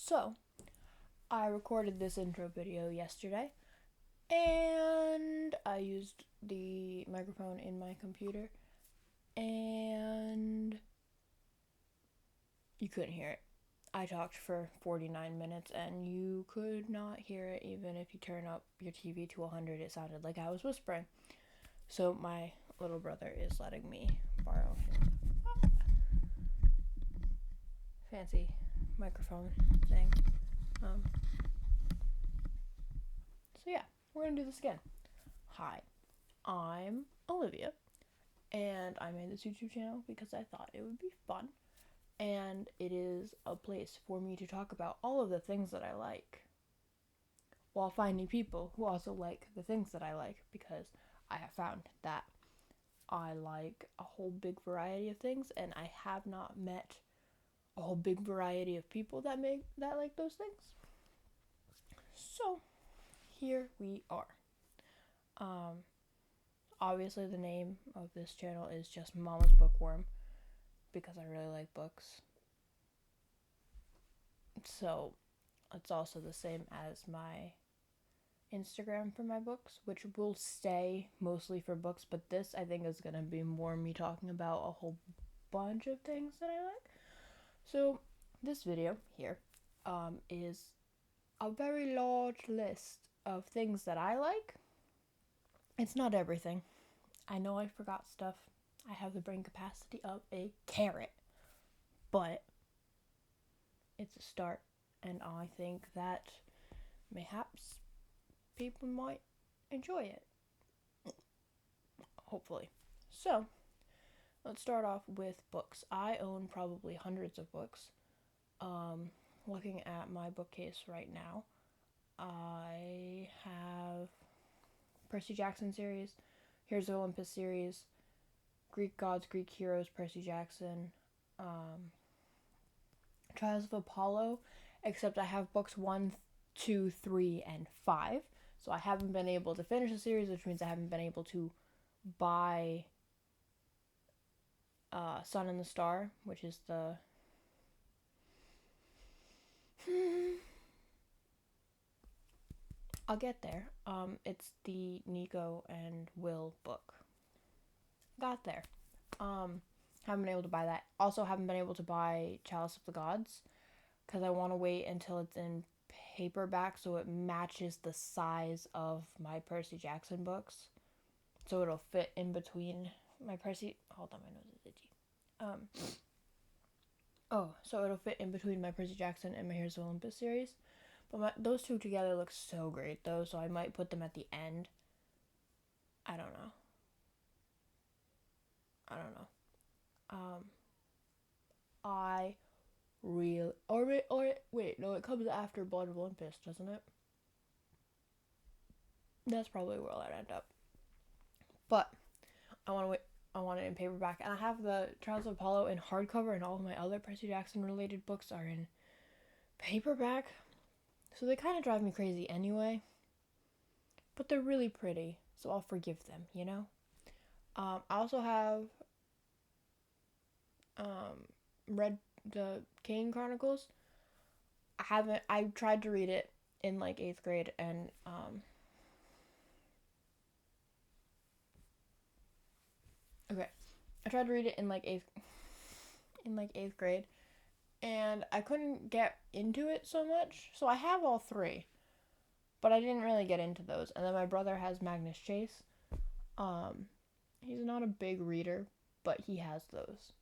So, I recorded this intro video yesterday, and I used the microphone in my computer, and you couldn't hear it. I talked for 49 minutes, and you could not hear it even if you turn up your TV to 100. It sounded like I was whispering. So, my little brother is letting me borrow his fancy microphone thing. So yeah, we're gonna do this again. Hi, I'm Olivia, and I made this YouTube channel because I thought it would be fun, and it is a place for me to talk about all of the things that I like, while finding people who also like the things that I like, because I have found that I like a whole big variety of things, and I have not met a whole big variety of people that like those things. So here we are. Obviously the name of this channel is just Mama's Bookworm because I really like books. So it's also the same as my Instagram for my books, which will stay mostly for books, but this I think is going to be more me talking about a whole bunch of things that I like. So this video here is a very large list of things that I like. It's not everything. I know I forgot stuff. I have the brain capacity of a carrot, but it's a start, and I think that perhaps people might enjoy it. Hopefully. So, let's start off with books. I own probably hundreds of books. Looking at my bookcase right now, I have Percy Jackson series, Heroes of Olympus series, Greek Gods, Greek Heroes, Percy Jackson, Trials of Apollo, except I have books 1, 2, 3, and 5. So I haven't been able to finish the series, which means I haven't been able to buy Sun and the Star, which is the... I'll get there. It's the Nico and Will book. Got there. Haven't been able to buy that. Also haven't been able to buy Chalice of the Gods because I want to wait until it's in paperback so it matches the size of my Percy Jackson books. So it'll fit in between my Percy... Hold on, my nose is itchy. So it'll fit in between my Percy Jackson and my Heroes of Olympus series. But those two together look so great, though, so I might put them at the end. I don't know. I really... Wait, no, it comes after Blood of Olympus, doesn't it? That's probably where I'd end up. But I want it in paperback, and I have the Trials of Apollo in hardcover, and all of my other Percy Jackson related books are in paperback. So they kind of drive me crazy anyway. But they're really pretty, so I'll forgive them, you know? I also have read the Kane Chronicles. I tried to read it in like 8th grade, and I tried to read it in like 8th grade, and I couldn't get into it so much. So I have all 3, but I didn't really get into those. And then my brother has Magnus Chase. He's not a big reader, but he has those.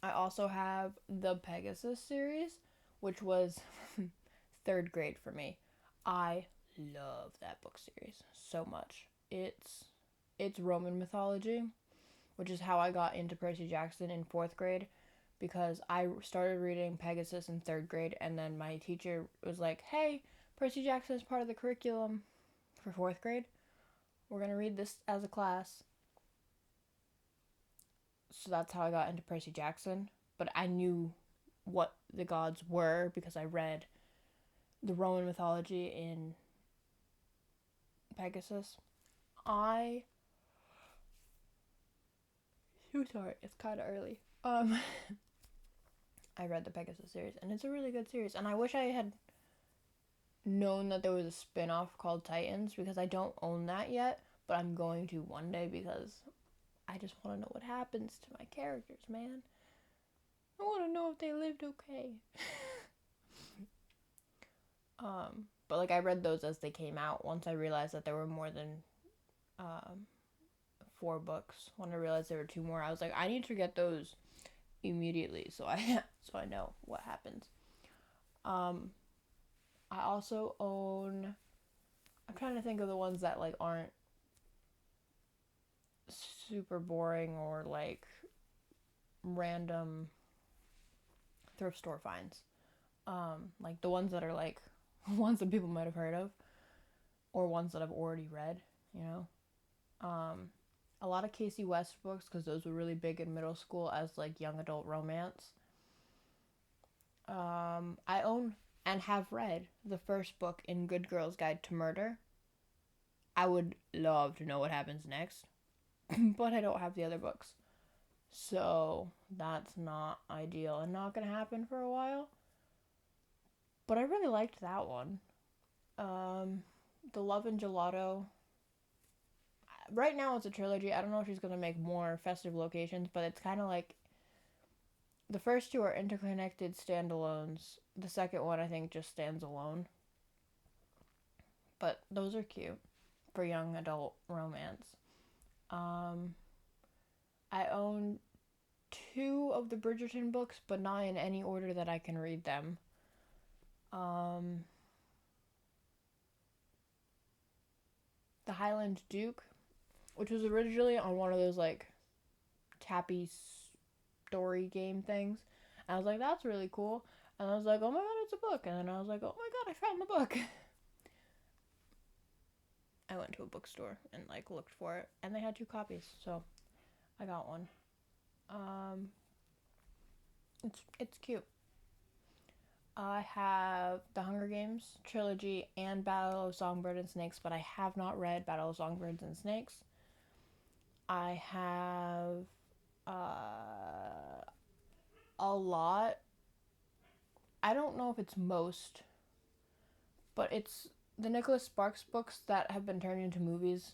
I also have the Pegasus series, which was 3rd grade for me. I love that book series so much. It's Roman mythology, which is how I got into Percy Jackson in 4th grade, because I started reading Pegasus in 3rd grade, and then my teacher was like, hey, Percy Jackson is part of the curriculum for 4th grade. We're going to read this as a class. So that's how I got into Percy Jackson. But I knew what the gods were because I read the Roman mythology in Pegasus. I'm sorry, it's kind of early. I read the Pegasus series, and it's a really good series. And I wish I had known that there was a spin-off called Titans, because I don't own that yet, but I'm going to one day, because I just want to know what happens to my characters, man. I want to know if they lived okay. But like I read those as they came out. Once I realized that there were more than 4 books, when I realized there were 2 more, I was like, I need to get those immediately, so I know what happens. I also own. I'm trying to think of the ones that like aren't super boring or like random thrift store finds. Like the ones that are like ones that people might have heard of, or ones that I've already read. You know, a lot of Casey West books, because those were really big in middle school as like young adult romance. I own and have read the first book in Good Girl's Guide to Murder. I would love to know what happens next, but I don't have the other books. So that's not ideal and not going to happen for a while. But I really liked that one. The Love and Gelato. Right now it's a trilogy. I don't know if she's going to make more festive locations, but it's kind of like the first 2 are interconnected standalones. The second one, I think, just stands alone. But those are cute for young adult romance. I own 2 of the Bridgerton books, but not in any order that I can read them. The Highland Duke, which was originally on one of those like tappy story game things. And I was like, that's really cool. And I was like, oh my god, it's a book. And then I was like, oh my god, I found the book. I went to a bookstore and like looked for it, and they had 2 copies, so I got one. It's cute. I have the Hunger Games trilogy and Battle of Songbird and Snakes, but I have not read Battle of Songbirds and Snakes. I have a lot. I don't know if it's most, but it's the Nicholas Sparks books that have been turned into movies.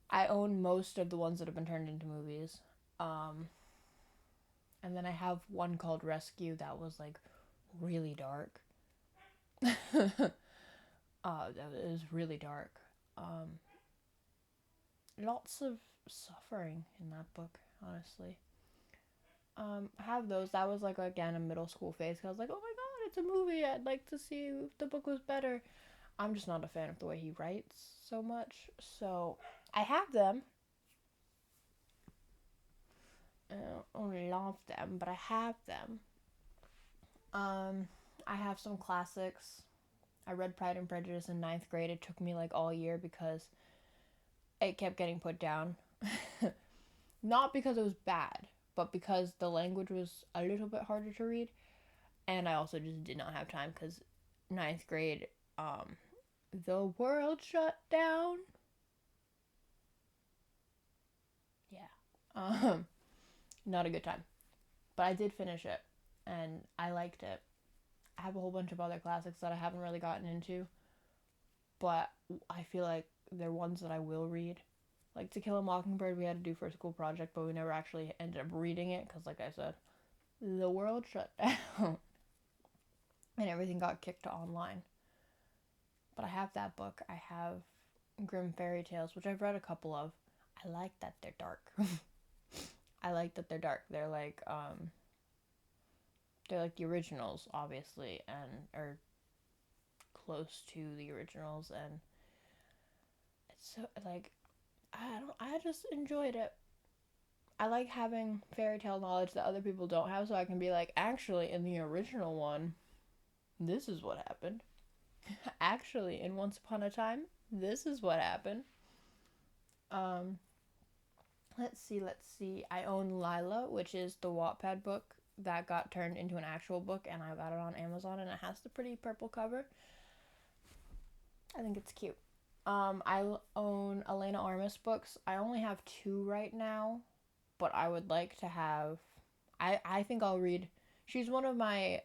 I own most of the ones that have been turned into movies. And then I have one called Rescue that was like really dark. That was really dark. Lots of suffering in that book, honestly. I have those. That was like again a middle school phase. I was like, oh my god, it's a movie. I'd like to see if the book was better. I'm just not a fan of the way he writes so much. So I have them. I don't only love them, but I have them. I have some classics. I read Pride and Prejudice in 9th grade. It took me like all year because it kept getting put down. Not because it was bad, but because the language was a little bit harder to read. And I also just did not have time because 9th grade, the world shut down. Yeah. Not a good time. But I did finish it, and I liked it. I have a whole bunch of other classics that I haven't really gotten into, but I feel like they're ones that I will read. Like To Kill a Mockingbird, we had to do for a school project, but we never actually ended up reading it because, like I said, the world shut down and everything got kicked to online. But I have that book. I have Grimm Fairy Tales, which I've read a couple of. I like that they're dark. I like that they're dark. They're like the originals, obviously, and are close to the originals, and it's so like I just enjoyed it. I like having fairy tale knowledge that other people don't have, so I can be like, actually, in the original one, this is what happened. Actually, in Once Upon a Time, this is what happened. Um, let's see. I own Lila, which is the Wattpad book that got turned into an actual book, and I got it on Amazon, and it has the pretty purple cover. I think it's cute. I own Elena Armas books. I only have 2 right now, but I would like to have. I think I'll read She's one of my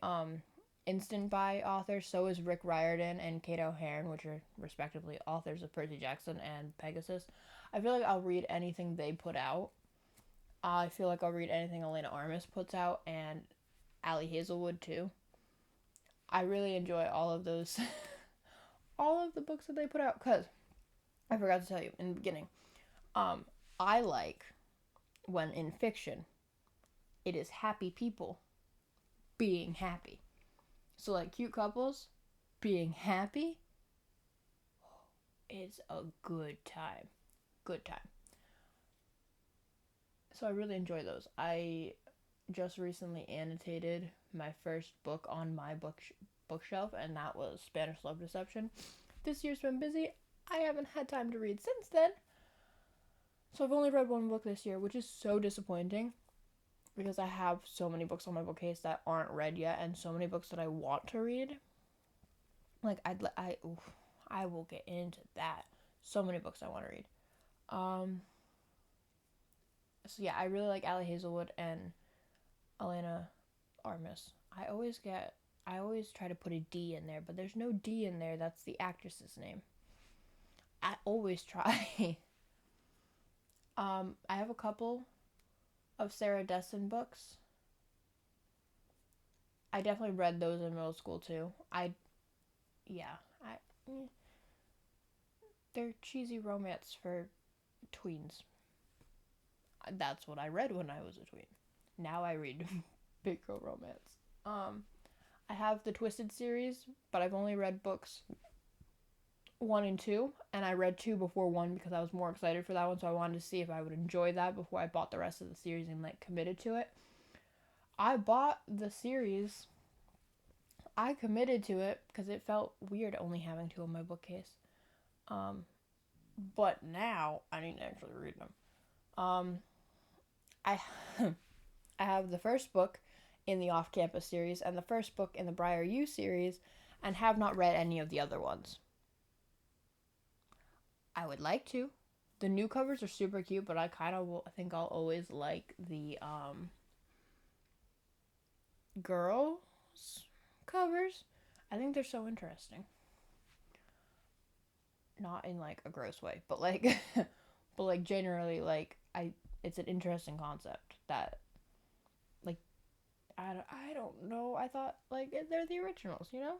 instant buy authors. So is Rick Riordan and Kate O'Hearn, which are respectively authors of Percy Jackson and Pegasus. I feel like I'll read anything they put out. I feel like I'll read anything Elena Armis puts out, and Allie Hazelwood too. I really enjoy all of those, all of the books that they put out. Cause I forgot to tell you in the beginning. Um, I like when in fiction, it is happy people being happy. So like cute couples being happy, it's a good time. Good time. So I really enjoy those. I just recently annotated my first book on my bookshelf, and that was Spanish Love Deception. This year's been busy. I haven't had time to read since then. So I've only read one book this year, which is so disappointing because I have so many books on my bookcase that aren't read yet, and so many books that I want to read. Like I will get into that. So many books I want to read. So yeah, I really like Allie Hazelwood and Elena Armis. I always try to put a D in there, but there's no D in there. That's the actress's name. I always try. I have a couple of Sarah Dessen books. I definitely read those in middle school too. Yeah, they're cheesy romance for tweens. That's what I read when I was a tween. Now I read big girl romance. I have the Twisted series, but I've only read books 1 and 2, and I read 2 before 1 because I was more excited for that one, so I wanted to see if I would enjoy that before I bought the rest of the series and like committed to it. I bought the series. I committed to it because it felt weird only having 2 on my bookcase. But now I need to actually read them. I I have the first book in the off-campus series and the first book in the Briar U series, and have not read any of the other ones. I would like to. The new covers are super cute, but I think I'll always like the girls covers. I think they're so interesting. Not in like a gross way, but like but like generally like it's an interesting concept that like I don't know. I thought like they're the originals, you know?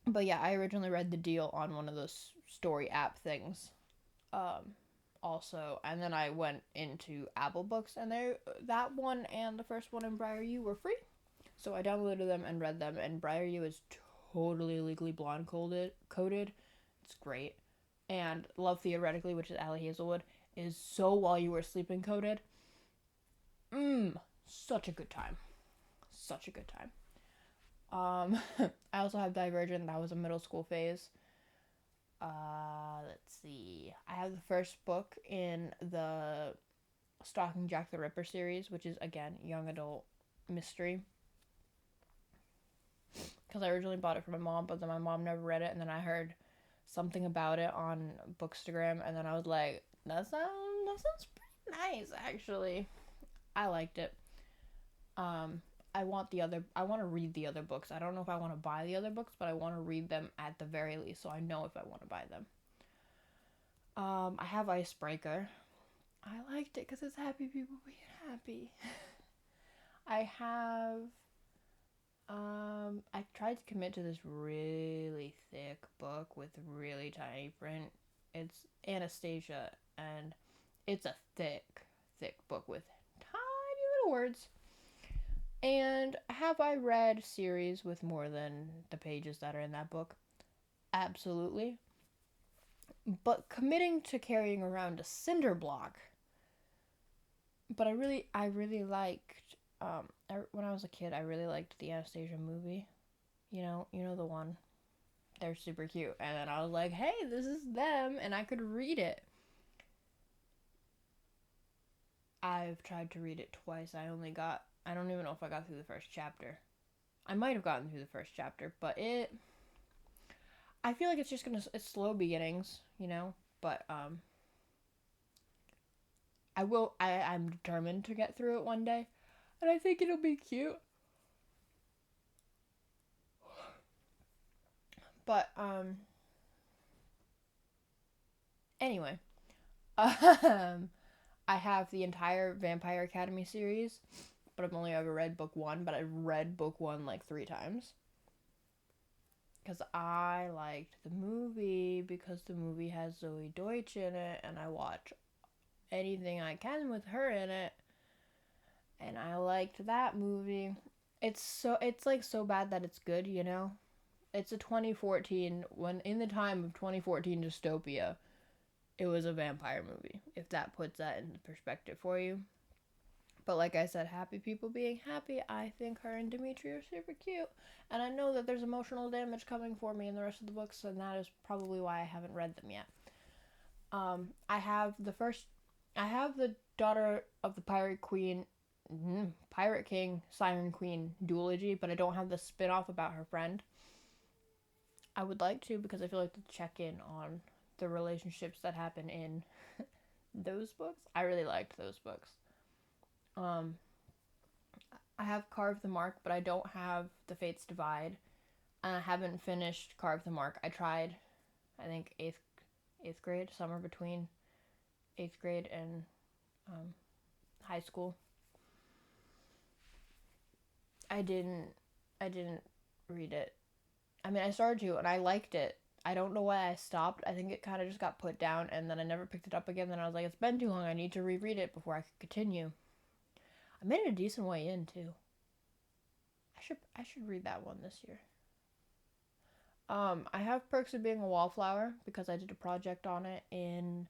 But yeah, I originally read The Deal on one of those story app things. Also, and then I went into Apple Books, and that one and the first one in Briar U were free. So I downloaded them and read them, and Briar U is totally Legally Blonde coded. It's great. And Love Theoretically, which is Allie Hazelwood, is So While You Were Sleeping coded. Such a good time. Such a good time. I also have Divergent. That was a middle school phase. Let's see. I have the first book in the Stalking Jack the Ripper series, which is again young adult mystery. Because I originally bought it for my mom, but then my mom never read it, and then I heard something about it on Bookstagram, and then I was like, that sounds pretty nice, actually. I liked it. I want to read the other books. I don't know if I want to buy the other books, but I want to read them at the very least, so I know if I want to buy them. I have Icebreaker. I liked it because it's happy people being happy. I have, I tried to commit to this really thick book with really tiny print. It's Anastasia, and it's a thick book with tiny little words. And have I read series with more than the pages that are in that book? Absolutely. But committing to carrying around a cinder block. But I really liked, when I was a kid, I really liked the Anastasia movie. You know the one. They're super cute. And then I was like, hey, this is them, and I could read it. I've tried to read it twice. I don't even know if I got through the first chapter. I might have gotten through the first chapter, but I feel like it's slow beginnings, you know? But, I'm determined to get through it one day. And I think it'll be cute. But, anyway. I have the entire Vampire Academy series, but I've only ever read book one, but I've read book one like 3 times. Because I liked the movie, because the movie has Zoe Deutsch in it, and I watch anything I can with her in it. And I liked that movie. It's like so bad that it's good, you know? It's a 2014, when in the time of 2014 dystopia, it was a vampire movie, if that puts that in perspective for you. But like I said, happy people being happy, I think her and Dimitri are super cute. And I know that there's emotional damage coming for me in the rest of the books, and that is probably why I haven't read them yet. I have the Daughter of the Pirate King, Siren Queen duology, but I don't have the spin-off about her friend. I would like to, because I feel like to check in on the relationships that happen in those books. I really liked those books. I have Carve the Mark, but I don't have The Fates Divide. And I haven't finished Carve the Mark. I tried, I think, eighth grade, somewhere between 8th grade and high school. I didn't read it. I mean, I started to, and I liked it. I don't know why I stopped. I think it kind of just got put down, and then I never picked it up again. Then I was like, it's been too long. I need to reread it before I could continue. I made it a decent way in, too. I should read that one this year. I have Perks of Being a Wallflower because I did a project on it in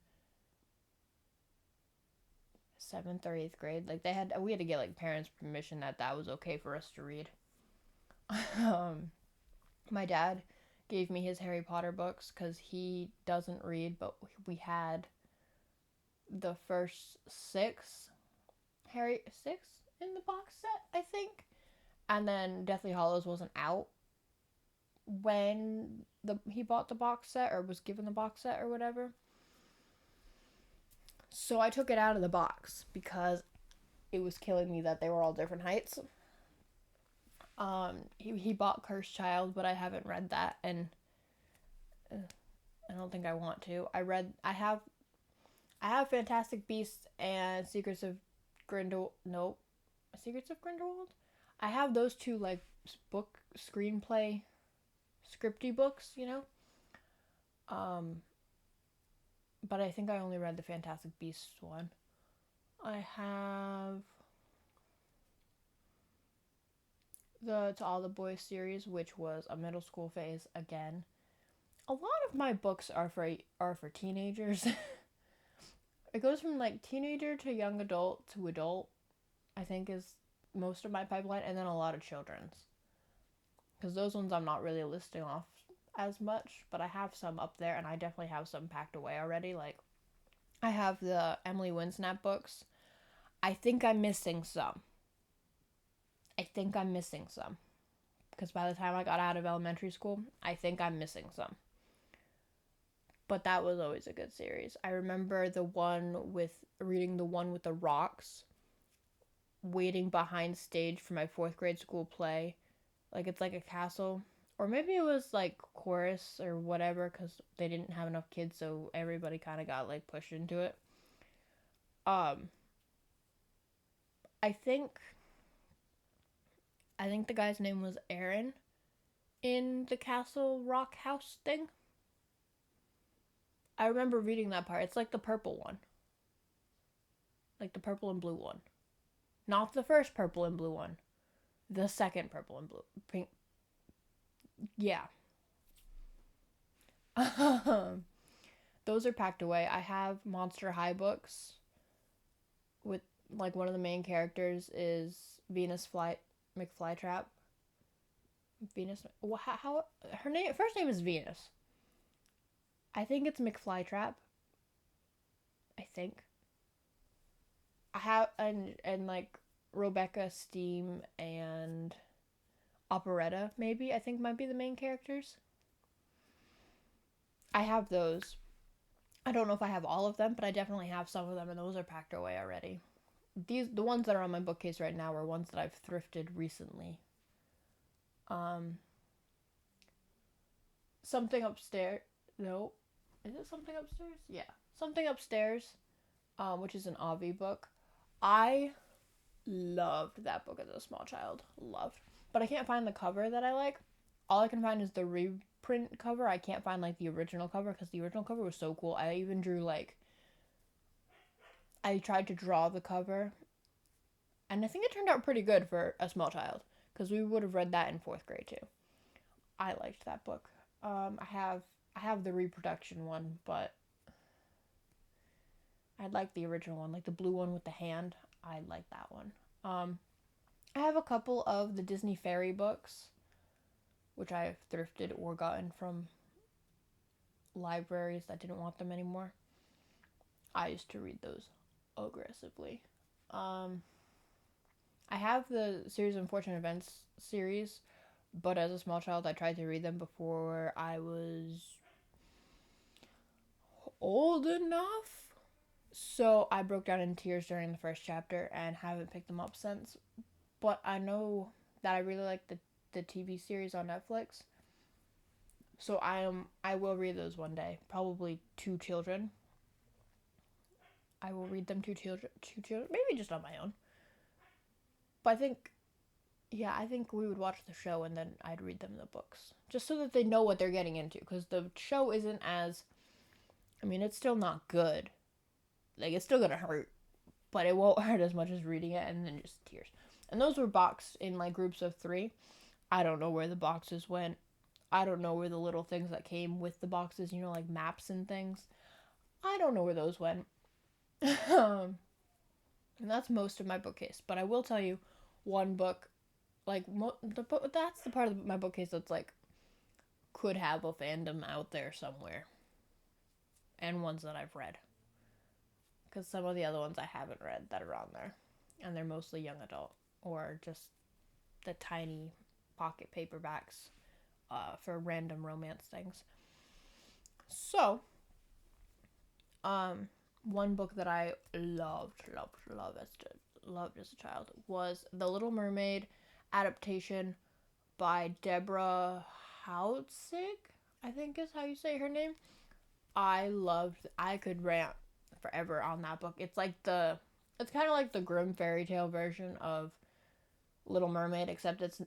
7th or 8th grade. Like we had to get like parents' permission that was okay for us to read. My dad gave me his Harry Potter books because he doesn't read, but we had the first 6 in the box set, I think. And then Deathly Hallows wasn't out when he bought the box set or was given the box set or whatever. So I took it out of the box because it was killing me that they were all different heights. He bought Cursed Child, but I haven't read that, and I don't think I want to. I have Fantastic Beasts and Secrets of Grindelwald. Nope, Secrets of Grindelwald. I have those 2 like book screenplay scripty books, you know. But I think I only read the Fantastic Beasts one. I have the To All the Boys series, which was a middle school phase again. A lot of my books are for teenagers. It goes from like teenager to young adult to adult, I think is most of my pipeline, and then a lot of children's. Because those ones I'm not really listing off as much, but I have some up there, and I definitely have some packed away already. Like, I have the Emily Winsnap books. I think I'm missing some. Because by the time I got out of elementary school, I think I'm missing some. But that was always a good series. I remember reading the one with the rocks, waiting behind stage for my 4th grade school play. Like, it's like a castle. Or maybe it was like chorus or whatever, because they didn't have enough kids, so everybody kind of got like pushed into it. I think the guy's name was Aaron in the Castle Rock House thing. I remember reading that part. It's like the purple one. Like the purple and blue one. Not the first purple and blue one. The second purple and blue. Pink. Yeah. Those are packed away. I have Monster High books with like one of the main characters is McFlytrap. Venus. How her first name is Venus. I think it's McFlytrap. I think. I have and like Rebecca Steam and Operetta maybe I think might be the main characters. I have those. I don't know if I have all of them, but I definitely have some of them, and those are packed away already. The ones that are on my bookcase right now are ones that I've thrifted recently. Um, something upstairs. No, is it something upstairs? Yeah, something upstairs. Which is an Avi book. I loved that book as a small child. Loved, but I can't find the cover that I like. All I can find is the reprint cover. I can't find like the original cover because the original cover was so cool. I even drew like I tried to draw the cover, and I think it turned out pretty good for a small child because we would have read that in fourth grade too. I liked that book. I have the reproduction one, but I like the original one, like the blue one with the hand. I like that one. Um, I have a couple of the Disney fairy books, which I've thrifted or gotten from libraries that didn't want them anymore. I used to read those aggressively. Um, I have the series of Unfortunate Events series, but as a small child, I tried to read them before I was old enough. So I broke down in tears during the first chapter and haven't picked them up since. But I know that I really like the TV series on Netflix. So I will read those one day. Probably two children. I will read them two children, maybe just on my own. But I think yeah, I think we would watch the show and then I'd read them the books just so that they know what they're getting into because the show isn't as I mean, it's still not good. Like it's still going to hurt, but it won't hurt as much as reading it and then just tears. And those were boxed in like groups of 3. I don't know where the boxes went. I don't know where the little things that came with the boxes, like maps and things. I don't know where those went. And that's most of my bookcase. But I will tell you one book, like, that's the part of my bookcase that's like, could have a fandom out there somewhere. And ones that I've read. Because some of the other ones I haven't read that are on there. And they're mostly young adult. Or just the tiny pocket paperbacks for random romance things. So, one book that I loved as a child was The Little Mermaid adaptation by Deborah Hautzig, I think is how you say her name. I could rant forever on that book. It's kind of like the Grimm fairy tale version of Little Mermaid, except it's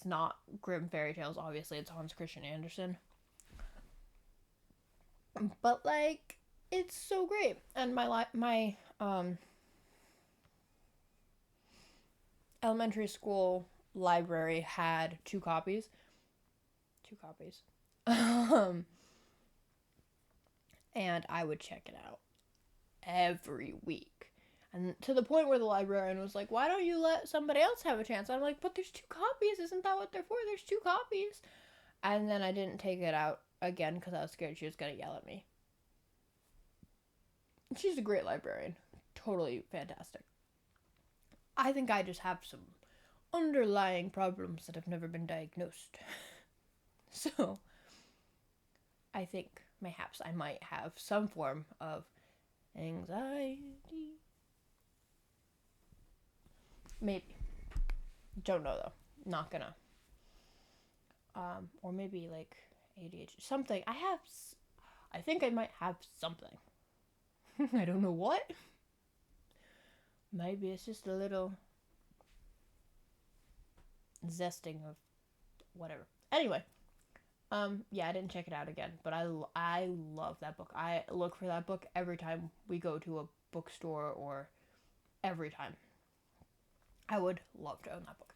not Grimm fairy tales. Obviously, it's Hans Christian Andersen. But like, it's so great. And my elementary school library had two copies. Um, and I would check it out every week. And to the point where the librarian was like, "Why don't you let somebody else have a chance?" I'm like, "But there's two copies. Isn't that what they're for? There's two copies." And then I didn't take it out again because I was scared she was going to yell at me. She's a great librarian. Totally fantastic. I think I just have some underlying problems that have never been diagnosed. So, I think perhaps I might have some form of anxiety. Maybe. Don't know though. Not gonna. Or maybe like ADHD. Something. I think I might have something. I don't know what. Maybe it's just a little zesting of whatever. Anyway, yeah, I didn't check it out again, but I love that book. I look for that book every time we go to a bookstore or every time. I would love to own that book.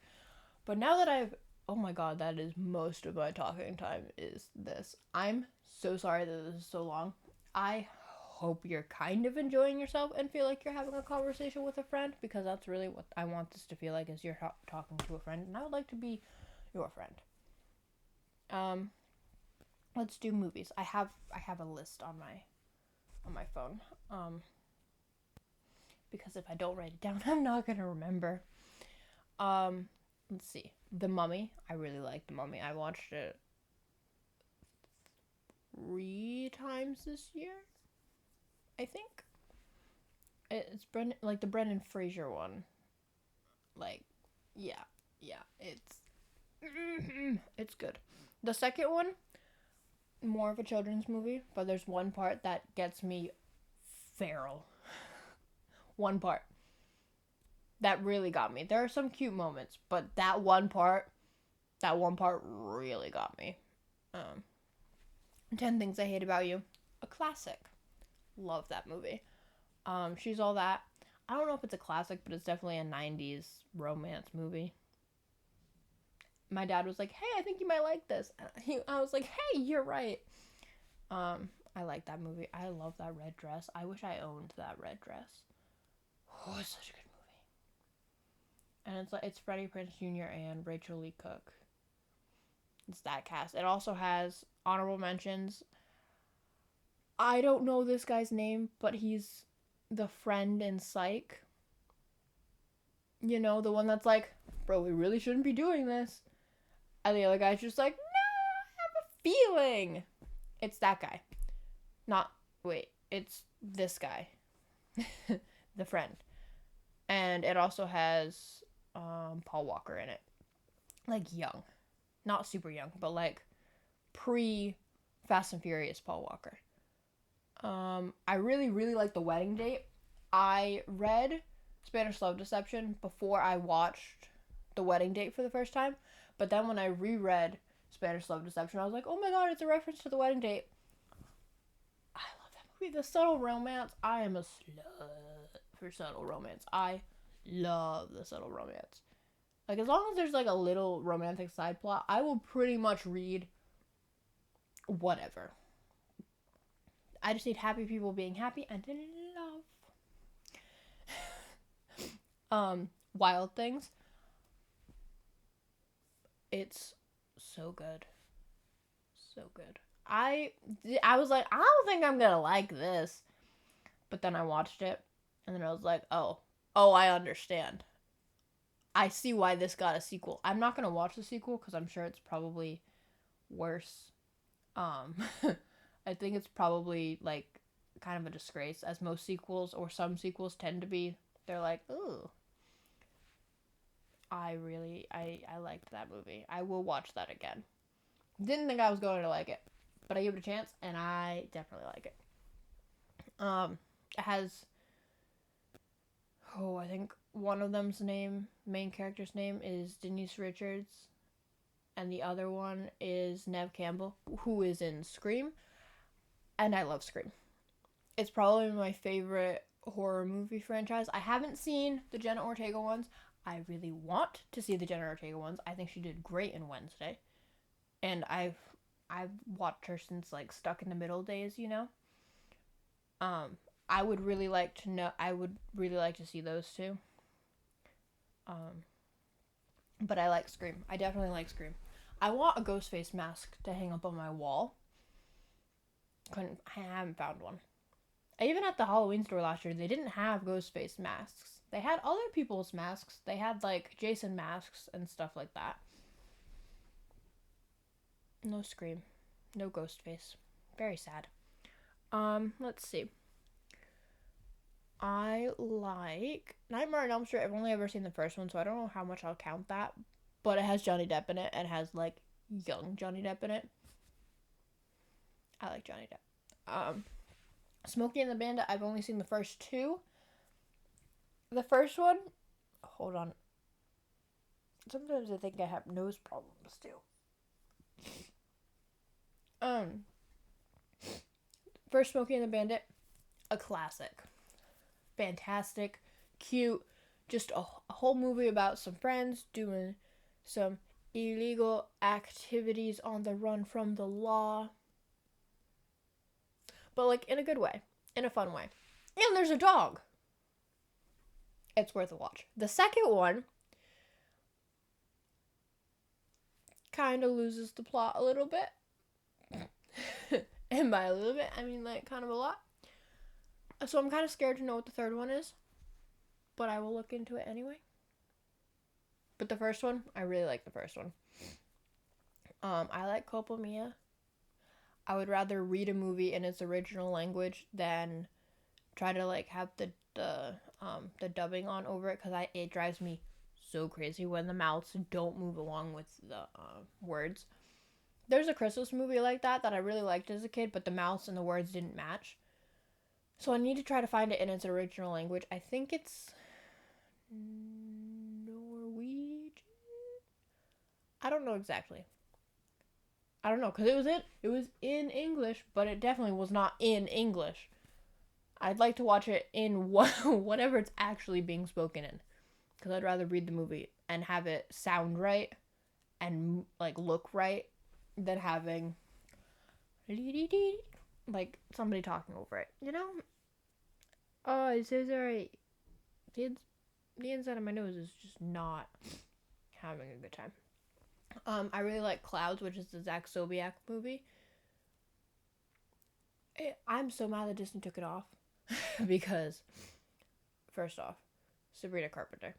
But now that oh my god, that is most of my talking time is this. I'm so sorry that this is so long. I hope you're kind of enjoying yourself and feel like you're having a conversation with a friend because that's really what I want this to feel like is you're talking to a friend and I would like to be your friend. Let's do movies. I have a list on my phone. Because if I don't write it down, I'm not gonna remember. Let's see. The Mummy. I really like The Mummy. I watched it 3 times this year. I think it's Brendan, like the Brendan Fraser one. Like, yeah, yeah, it's good. The second one, more of a children's movie, but there's one part that gets me feral. One part that really got me. There are some cute moments, but that one part really got me. Um, 10 Things I Hate About You, a classic. Love that movie. She's All That. I don't know if it's a classic, but it's definitely a 90s romance movie. My dad was like, "Hey, I think you might like this." I was like, "Hey, you're right." I like that movie. I love that red dress. I wish I owned that red dress. Oh, it's such a good movie. And it's Freddie Prinze Jr. and Rachel Lee Cook. It's that cast. It also has honorable mentions. I don't know this guy's name, but he's the friend in Psych. You know, the one that's like, "Bro, we really shouldn't be doing this." And the other guy's just like, "No, I have a feeling." It's that guy. Not, wait, it's this guy. The friend. And it also has Paul Walker in it. Like young. Not super young, but like pre Fast and Furious Paul Walker. I really, really like The Wedding Date. I read Spanish Love Deception before I watched The Wedding Date for the first time. But then when I reread Spanish Love Deception, I was like, oh my god, it's a reference to The Wedding Date. I love that movie. The subtle romance. I am a slut for subtle romance. I love the subtle romance. Like, as long as there's like a little romantic side plot, I will pretty much read whatever. I just need happy people being happy and in love. Wild Things. It's so good. So good. I was like, I don't think I'm gonna like this. But then I watched it, and then I was like, oh, I understand. I see why this got a sequel. I'm not gonna watch the sequel because I'm sure it's probably worse. I think it's probably like kind of a disgrace, as most sequels or some sequels tend to be. They're like, ooh. I liked that movie. I will watch that again. Didn't think I was going to like it, but I gave it a chance, and I definitely like it. It has, I think one of them's main character's name is Denise Richards, and the other one is Neve Campbell, who is in Scream, and I love Scream. It's probably my favorite horror movie franchise. I haven't seen the Jenna Ortega ones. I really want to see the Jenna Ortega ones. I think she did great in Wednesday. And I've watched her since like Stuck in the Middle days, you know. I would really like to see those two. But I like Scream. I definitely like Scream. I want a Ghostface mask to hang up on my wall. I haven't found one. Even at the Halloween store last year, they didn't have Ghostface masks. They had other people's masks. They had like Jason masks and stuff like that. No Scream. No Ghostface. Very sad. Let's see. I like Nightmare on Elm Street. I've only ever seen the first one, so I don't know how much I'll count that. But it has Johnny Depp in it, and has like young Johnny Depp in it. I like Johnny Depp. Smokey and the Bandit, I've only seen the first two. The first one, hold on. Sometimes I think I have nose problems too. First Smokey and the Bandit, a classic. Fantastic, cute, just a whole movie about some friends doing some illegal activities on the run from the law. But like in a good way, in a fun way. And there's a dog. It's worth a watch. The second one kind of loses the plot a little bit. And by a little bit, I mean like kind of a lot. So I'm kind of scared to know what the third one is. But I will look into it anyway. But the first one, I really like the first one. I like Copa Mia. I would rather read a movie in its original language than try to like have the dubbing on over it, because it drives me so crazy when the mouths don't move along with the words. There's a Christmas movie like that I really liked as a kid, but the mouths and the words didn't match. So I need to try to find it in its original language. I think it's Norwegian. I don't know exactly. I don't know, because it was in English, but it definitely was not in English. I'd like to watch it in whatever it's actually being spoken in, because I'd rather read the movie and have it sound right and like look right than having like somebody talking over it. You know? Oh, it says alright. The inside of my nose is just not having a good time. I really like Clouds, which is the Zach Sobiak movie. I'm so mad that Disney took it off. Because, first off, Sabrina Carpenter.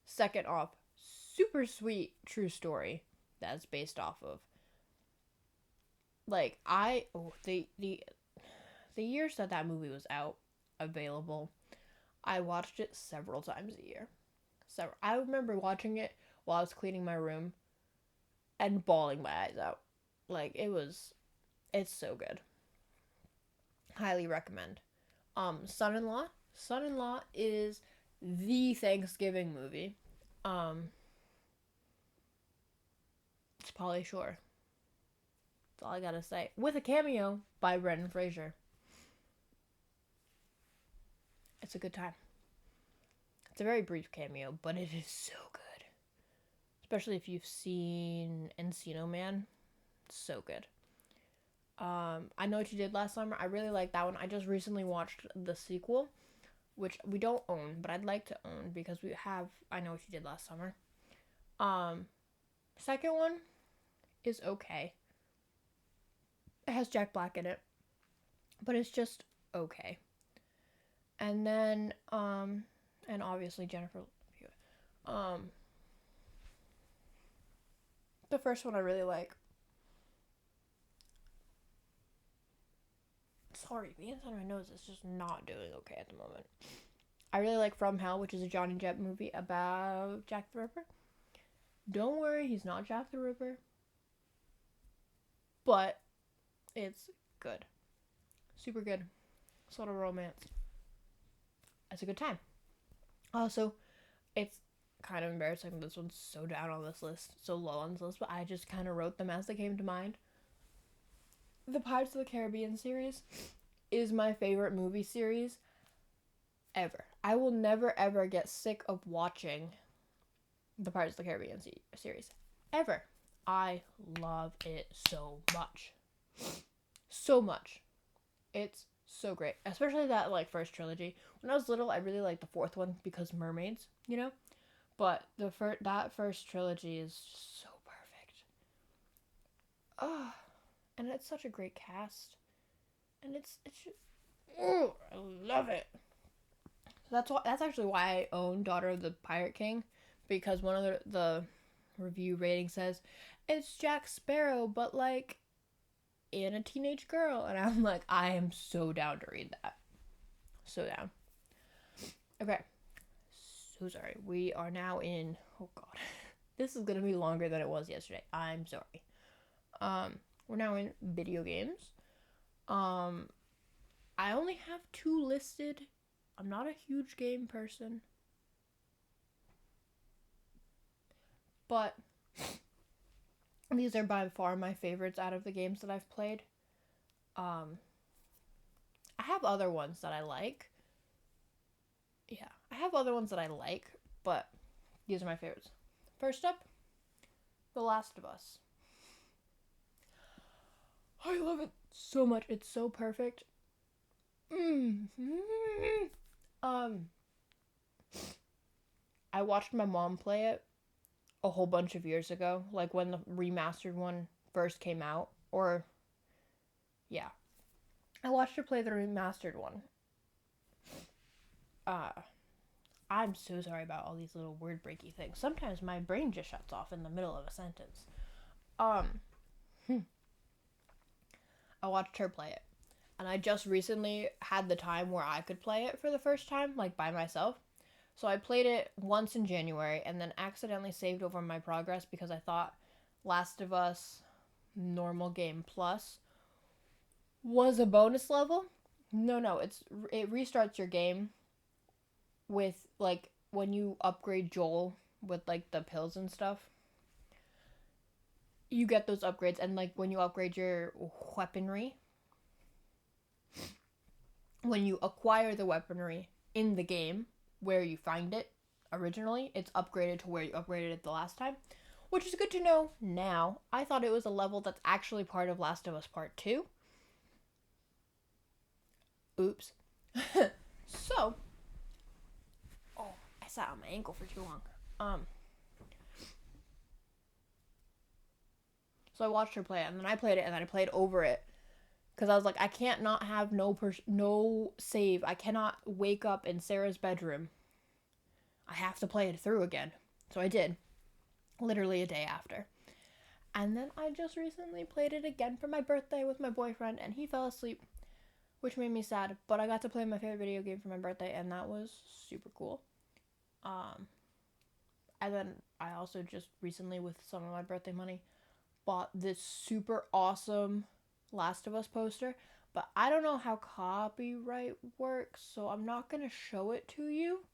Second off, super sweet true story that's based off of. Like, the years that movie was out, available, I watched it several times a year. I remember watching it while I was cleaning my room and bawling my eyes out. Like, it's so good. Highly recommend. Son-in-Law. Son-in-Law is the Thanksgiving movie. It's Pauly Shore. That's all I gotta say. With a cameo by Brendan Fraser. It's a good time. It's a very brief cameo, but it is so good. Especially if you've seen Encino Man. It's so good. I Know What You Did Last Summer. I really like that one. I just recently watched the sequel, which we don't own, but I'd like to own because we have I Know What You Did Last Summer. Second one is okay. It has Jack Black in it, but it's just okay. And then, and obviously Jennifer Hewitt. The first one I really like. Sorry, the inside of my nose is just not doing okay at the moment. I really like From Hell, which is a Johnny Depp movie about Jack the Ripper. Don't worry, he's not Jack the Ripper. But it's good. Super good. Sort of romance. It's a good time. Also, it's kind of embarrassing this one's so down on this list, so low on this list, but I just kind of wrote them as they came to mind. The Pirates of the Caribbean series is my favorite movie series ever. I will never ever get sick of watching the Pirates of the Caribbean series. Ever. I love it so much. So much. It's so great. Especially that like first trilogy. When I was little, I really liked the fourth one because mermaids, you know? But that first trilogy is so perfect. Oh, and it's such a great cast. And it's just, oh, I love it. So that's actually why I own Daughter of the Pirate King, because one of the review rating says it's Jack Sparrow, but like in a teenage girl, and I'm like, I am so down to read that. So down. Okay. So sorry. We are now in, oh god. This is gonna be longer than it was yesterday. I'm sorry. We're now in video games. I only have 2 listed. I'm not a huge game person. But these are by far my favorites out of the games that I've played. I have other ones that I like. Yeah, I have other ones that I like, but these are my favorites. First up, The Last of Us. I love it so much. It's so perfect. I watched my mom play it a whole bunch of years ago, like when the remastered one first came out, or yeah. I watched her play the remastered one. I'm so sorry about all these little word breaky things. Sometimes my brain just shuts off in the middle of a sentence. I watched her play it. And I just recently had the time where I could play it for the first time, like by myself. So I played it once in January and then accidentally saved over my progress because I thought Last of Us normal game plus was a bonus level. No, it restarts your game with like when you upgrade Joel with like the pills and stuff. You get those upgrades, and like when you upgrade your weaponry, when you acquire the weaponry in the game where you find it originally, it's upgraded to where you upgraded it the last time, which is good to know now. I thought it was a level that's actually part of Last of Us Part 2. Oops. So, oh, I sat on my ankle for too long. So I watched her play it, and then I played it, and then I played over it. Because I was like, I can't not have no save. I cannot wake up in Sarah's bedroom. I have to play it through again. So I did. Literally a day after. And then I just recently played it again for my birthday with my boyfriend, and he fell asleep, which made me sad. But I got to play my favorite video game for my birthday, and that was super cool. And then I also just recently, with some of my birthday money, bought this super awesome Last of Us poster, but I don't know how copyright works, so I'm not gonna show it to you,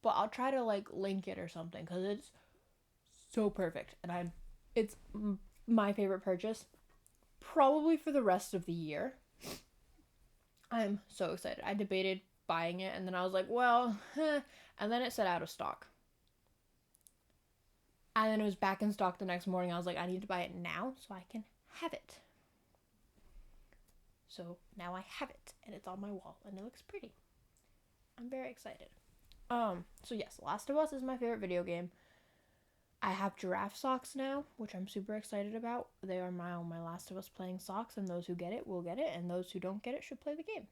but I'll try to like link it or something because it's so perfect, and it's my favorite purchase probably for the rest of the year. I'm so excited. I debated buying it, and then I was like, well, and then it said out of stock. And then it was back in stock the next morning. I was like, I need to buy it now so I can have it. So now I have it, and it's on my wall, and it looks pretty. I'm very excited. So yes, Last of Us is my favorite video game. I have giraffe socks now, which I'm super excited about. They are my Last of Us playing socks, and those who get it will get it, and those who don't get it should play the game.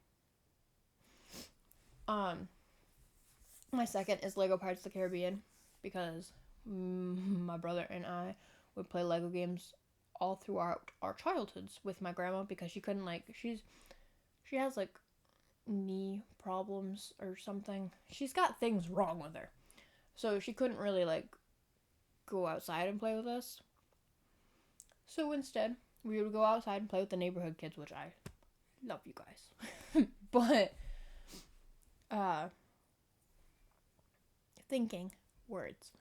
My second is Lego Pirates of the Caribbean, because my brother and I would play Lego games all throughout our childhoods with my grandma, because she couldn't she has like knee problems or something. She's got things wrong with her, so she couldn't really like go outside and play with us. So instead we would go outside and play with the neighborhood kids, which I love you guys. But thinking words.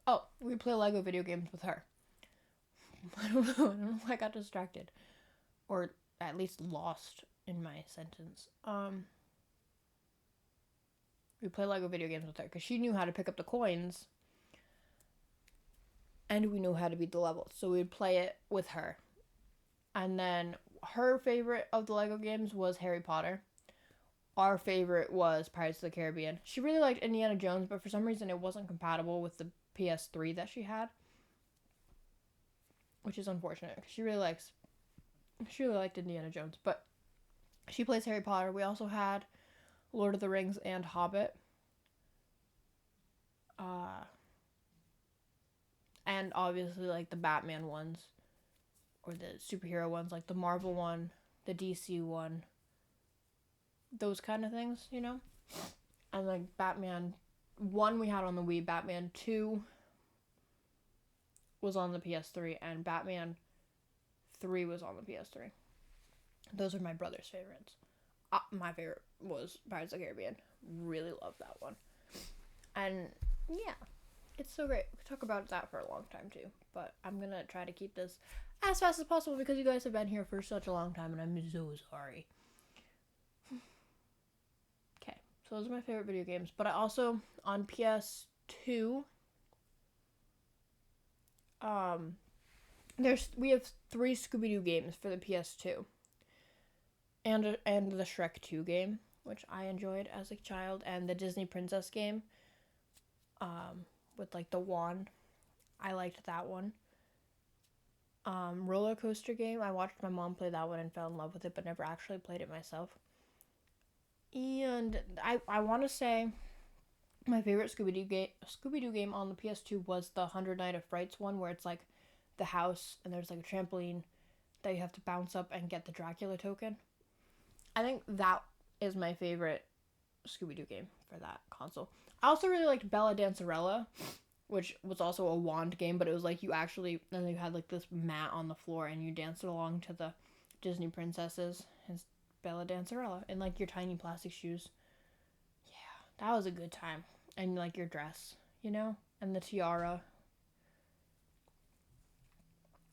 Oh, we play Lego video games with her. I don't know if I got distracted. Or at least lost in my sentence. We play Lego video games with her because she knew how to pick up the coins. And we knew how to beat the levels. So we'd play it with her. And then her favorite of the Lego games was Harry Potter. Our favorite was Pirates of the Caribbean. She really liked Indiana Jones, but for some reason it wasn't compatible with the PS3 that she had, which is unfortunate because she really liked Indiana Jones. But she plays Harry Potter. We also had Lord of the Rings and Hobbit. And obviously like the Batman ones, or the superhero ones, like the Marvel one, the DC one, those kind of things, you know? And like Batman 1 we had on the Wii, Batman 2 was on the PS3, and Batman 3 was on the PS3. Those are my brother's favorites. My favorite was Pirates of the Caribbean. Really love that one. And yeah, it's so great. We could talk about that for a long time too, but I'm gonna try to keep this as fast as possible because you guys have been here for such a long time, and I'm so sorry. Okay, so those are my favorite video games, but I also, on PS2, we have 3 Scooby-Doo games for the PS2. And the Shrek 2 game, which I enjoyed as a child, and the Disney Princess game, with like the wand. I liked that one. Roller coaster game, I watched my mom play that one and fell in love with it, but never actually played it myself. And I want to say My favorite Scooby Doo game on the PS2 was the 100 Night of Frights one, where it's like the house and there's like a trampoline that you have to bounce up and get the Dracula token. I think that is my favorite Scooby Doo game for that console. I also really liked Bella Dancerella, which was also a wand game, but it was like you actually, and you had like this mat on the floor and you danced along to the Disney princesses and Bella Dancerella in like your tiny plastic shoes. Yeah, that was a good time. And like your dress, you know, and the tiara.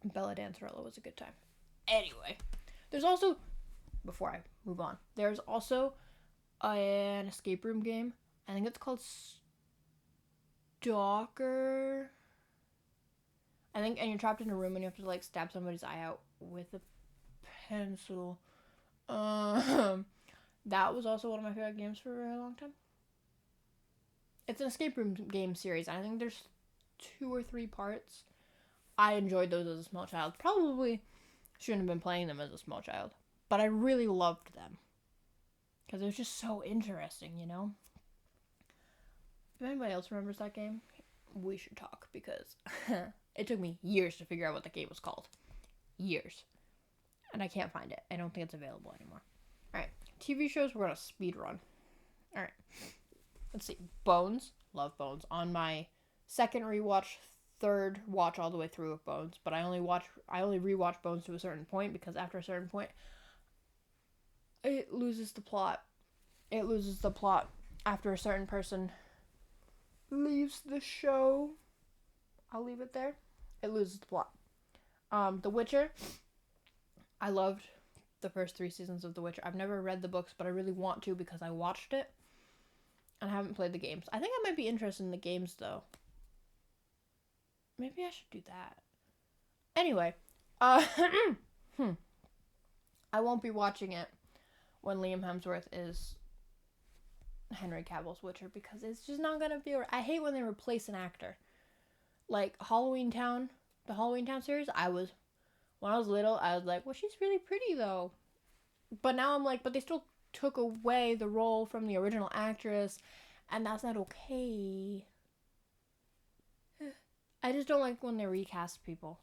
Bella Dancerella was a good time. Anyway, there's also, before I move on, there's also an escape room game. I think it's called Stalker. I think, and you're trapped in a room and you have to like stab somebody's eye out with a pencil. That was also one of my favorite games for a very long time. It's an escape room game series. I think there's 2 or 3 parts. I enjoyed those as a small child. Probably shouldn't have been playing them as a small child, but I really loved them because it was just so interesting, you know? If anybody else remembers that game, we should talk because it took me years to figure out what the game was called. Years. And I can't find it. I don't think it's available anymore. Alright, TV shows we're going to speed run. Alright, let's see. Bones. Love Bones. On my second rewatch, third watch all the way through of Bones, but I only rewatch Bones to a certain point because after a certain point, it loses the plot. It loses the plot after a certain person leaves the show. I'll leave it there. It loses the plot. The Witcher. I loved the first 3 seasons of The Witcher. I've never read the books, but I really want to because I watched it. And I haven't played the games. I think I might be interested in the games, though. Maybe I should do that. Anyway. I won't be watching it when Liam Hemsworth is Henry Cavill's Witcher because it's just not gonna be. I hate when they replace an actor. Like Halloween Town, the Halloween Town series. When I was little, I was like, well, she's really pretty though. But now I'm like, but they still took away the role from the original actress, and that's not okay. I just don't like when they recast people.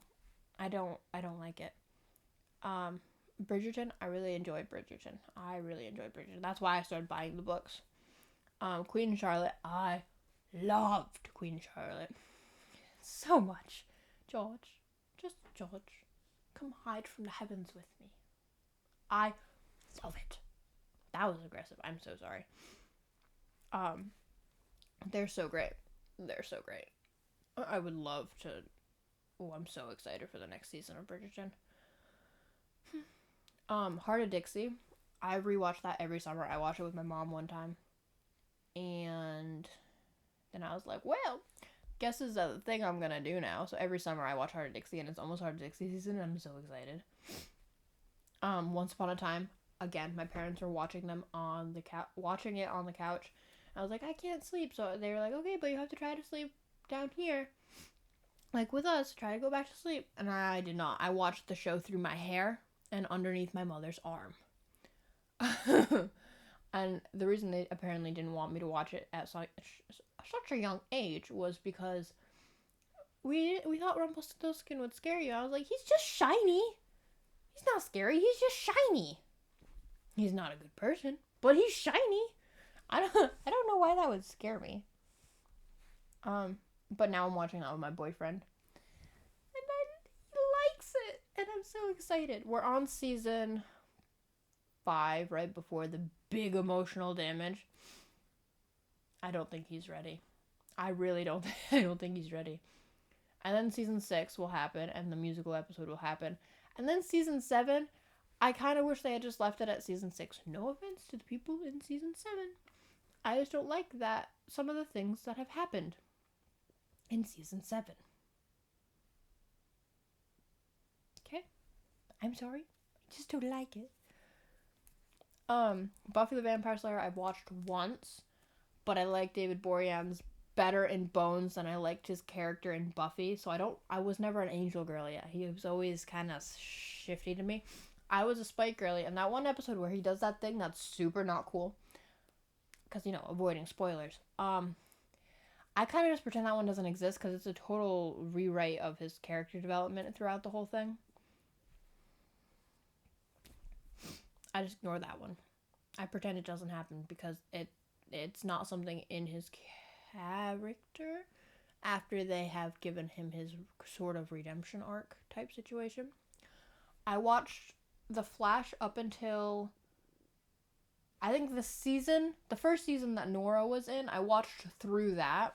I don't like it. Bridgerton, I really enjoyed Bridgerton. That's why I started buying the books. Queen Charlotte, I loved Queen Charlotte so much. George, just George, come hide from the heavens with me. I love it. That was aggressive. I'm so sorry. They're so great. I would love to. Oh, I'm so excited for the next season of Bridgerton. Heart of Dixie. I rewatch that every summer. I watch it with my mom one time. And then I was like, well, guess this is the thing I'm gonna do now. So every summer I watch Heart of Dixie, and it's almost Heart of Dixie season, and I'm so excited. Once Upon a Time. Again, my parents were watching it on the couch. I was like, I can't sleep. So they were like, okay, but you have to try to sleep down here. Like with us, try to go back to sleep. And I did not. I watched the show through my hair and underneath my mother's arm. And the reason they apparently didn't want me to watch it at such a young age was because we thought Rumpelstiltskin would scare you. I was like, he's just shiny. He's not scary. He's just shiny. He's not a good person, but he's shiny. I don't know why that would scare me. But now I'm watching that with my boyfriend, and he likes it, and I'm so excited. We're on season 5, right before the big emotional damage. I don't think he's ready. I really don't. I don't think he's ready. And then season 6 will happen, and the musical episode will happen, and then season 7. I kind of wish they had just left it at season 6. No offense to the people in season 7. I just don't like that some of the things that have happened in season 7. Okay? I'm sorry. I just don't like it. Buffy the Vampire Slayer I've watched once, but I like David Boreanaz better in Bones than I liked his character in Buffy, so I was never an Angel girl yet. He was always kind of shifty to me. I was a Spike girly, and that one episode where he does that thing that's super not cool, because, avoiding spoilers, I kind of just pretend that one doesn't exist because it's a total rewrite of his character development throughout the whole thing. I just ignore that one. I pretend it doesn't happen because it's not something in his character after they have given him his sort of redemption arc type situation. I watched The Flash up until I think the first season that Nora was in, I watched through that.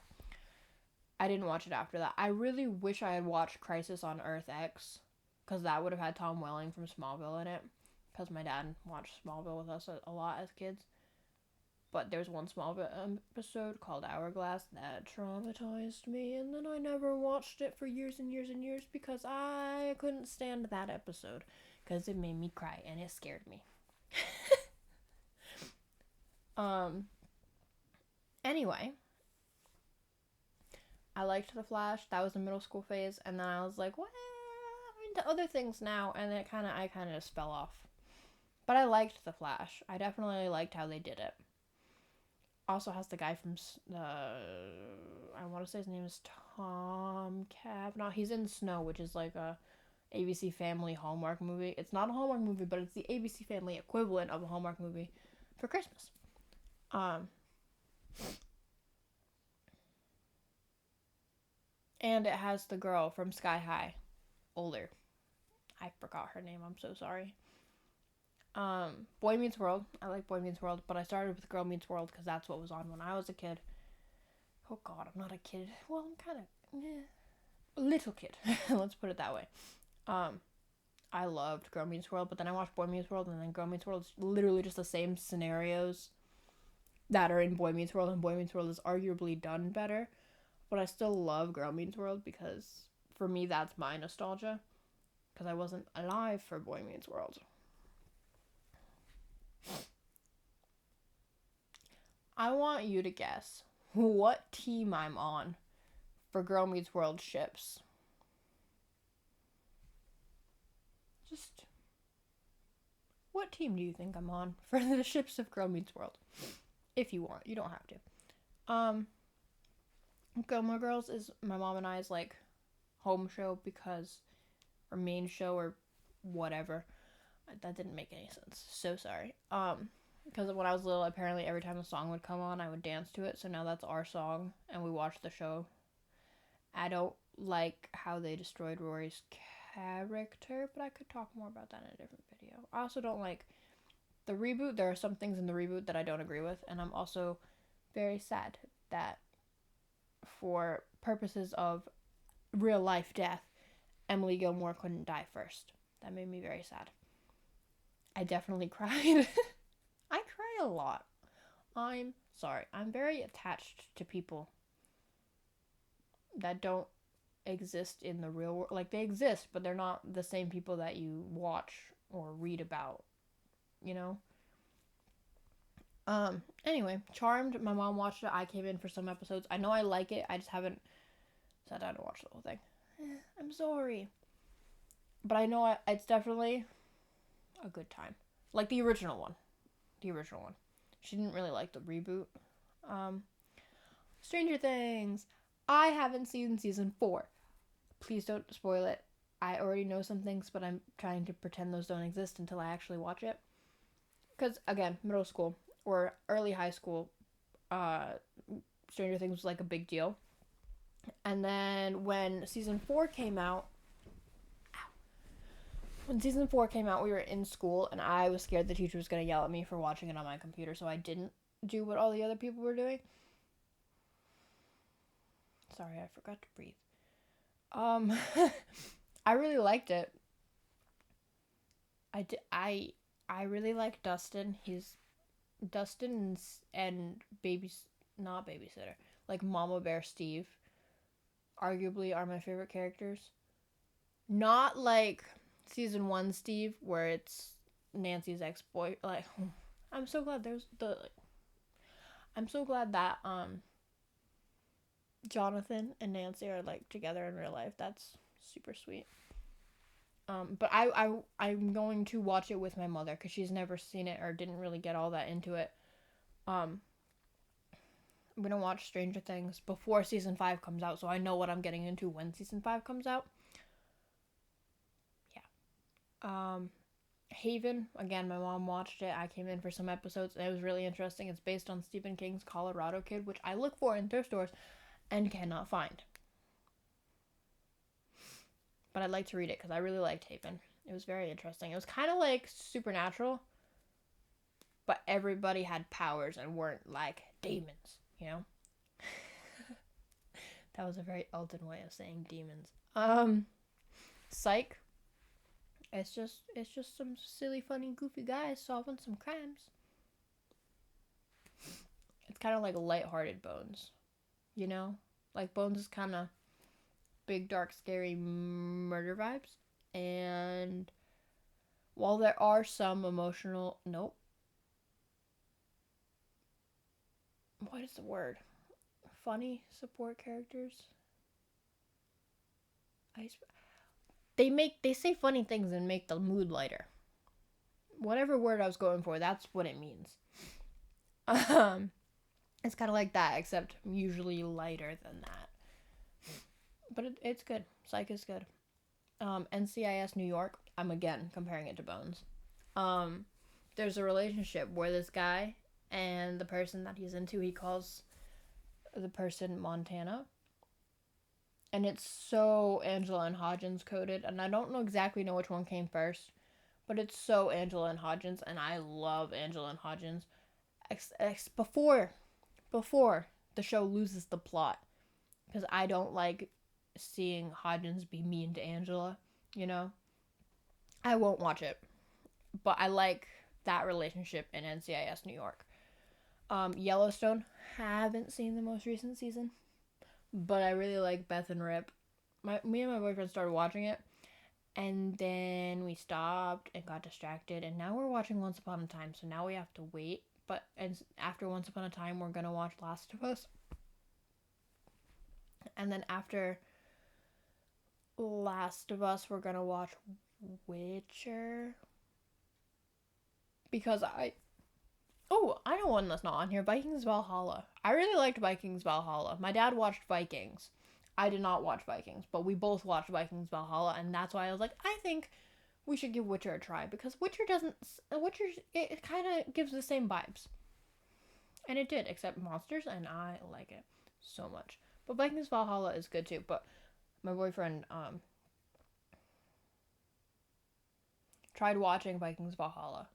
I didn't watch it after that. I really wish I had watched Crisis on Earth X, because that would have had Tom Welling from Smallville in it, because my dad watched Smallville with us a lot as kids. But there's one Smallville episode called Hourglass that traumatized me, and then I never watched it for years and years and years because I couldn't stand that episode, because it made me cry and it scared me. Anyway, I liked The Flash. That was the middle school phase, and then I was like, well, I'm into other things now, and I kind of just fell off. But I liked The Flash. I definitely liked how they did it. Also has the guy from I want to say his name is Tom Cavanaugh. He's in Snow, which is like a ABC Family Hallmark movie. It's not a Hallmark movie, but it's the ABC Family equivalent of a Hallmark movie for Christmas. And it has the girl from Sky High, older. I forgot her name. I'm so sorry. Boy Meets World. I like Boy Meets World, but I started with Girl Meets World because that's what was on when I was a kid. Oh God, I'm not a kid. Well, I'm kind of a little kid. Let's put it that way. I loved Girl Meets World, but then I watched Boy Meets World, and then Girl Meets World is literally just the same scenarios that are in Boy Meets World, and Boy Meets World is arguably done better. But I still love Girl Meets World because for me that's my nostalgia, because I wasn't alive for Boy Meets World. I want you to guess what team I'm on for Girl Meets World ships. Just what team do you think I'm on for the ships of Girl Meets World? If you want, you don't have to. Gilmore Girls is my mom and I's like home show because our main show or whatever. That didn't make any sense. So sorry. Because when I was little, apparently every time a song would come on, I would dance to it. So now that's our song, and we watch the show. I don't like how they destroyed Rory's character, but I could talk more about that in a different video. I also don't like the reboot. There are some things in the reboot that I don't agree with, and I'm also very sad that for purposes of real life death, Emily Gilmore couldn't die first. That made me very sad. I definitely cried. I cry a lot. I'm sorry. I'm very attached to people that don't exist in the real world. Like, they exist, but they're not the same people that you watch or read about, you know? Anyway, Charmed, my mom watched it. I came in for some episodes. I know I like it. I just haven't sat down to watch the whole thing. I'm sorry. But I know it's definitely a good time. Like the original one. She didn't really like the reboot. Stranger Things. I haven't seen season 4. Please don't spoil it. I already know some things, but I'm trying to pretend those don't exist until I actually watch it. Because, again, middle school or early high school, Stranger Things was like a big deal. And then when season 4 came out, we were in school, and I was scared the teacher was going to yell at me for watching it on my computer, so I didn't do what all the other people were doing. Sorry, I forgot to breathe. I really liked it. I really like Dustin. He's Dustin and not babysitter, like Mama Bear Steve, arguably are my favorite characters. Not like season 1 Steve, where it's Nancy's ex-boy. Like, I'm so glad that Jonathan and Nancy are like together in real life. That's super sweet. But I'm going to watch it with my mother because she's never seen it or didn't really get all that into it. We don't watch Stranger Things before season 5 comes out, so I know what I'm getting into when season 5 comes out. Yeah. Haven, again, my mom watched it. I came in for some episodes, and it was really interesting. It's based on Stephen King's Colorado Kid, which I look for in thrift stores and cannot find. But I'd like to read it because I really liked Haven. It was very interesting. It was kind of like Supernatural, but everybody had powers and weren't like demons, you know? That was a very Elton way of saying demons. Psych. It's just some silly, funny, goofy guys solving some crimes. It's kind of like lighthearted Bones, you know? Like Bones is kind of big, dark, scary murder vibes. And while there are some emotional... Nope. What is the word? Funny support characters? They say funny things and make the mood lighter. Whatever word I was going for, that's what it means. It's kind of like that, except usually lighter than that. But it's good. Psych is good. NCIS New York, I'm again comparing it to Bones. There's a relationship where this guy and the person that he's into, he calls the person Montana. And it's so Angela and Hodgins coded, and I don't exactly know which one came first, but it's so Angela and Hodgins, and I love Angela and Hodgins. Before the show loses the plot, because I don't like seeing Hodgins be mean to Angela, you know? I won't watch it, but I like that relationship in NCIS New York. Yellowstone, haven't seen the most recent season, but I really like Beth and Rip. Me and my boyfriend started watching it, and then we stopped and got distracted, and now we're watching Once Upon a Time, so now we have to wait. But after Once Upon a Time, we're gonna watch Last of Us, and then after Last of Us, we're gonna watch Witcher, because I know one that's not on here. Vikings Valhalla. I really liked Vikings Valhalla. My dad watched Vikings. I did not watch Vikings, but we both watched Vikings Valhalla, and that's why I was like, I think we should give Witcher a try, because Witcher it kind of gives the same vibes. And it did, except monsters, and I like it so much. But Vikings Valhalla is good too, but my boyfriend tried watching Vikings Valhalla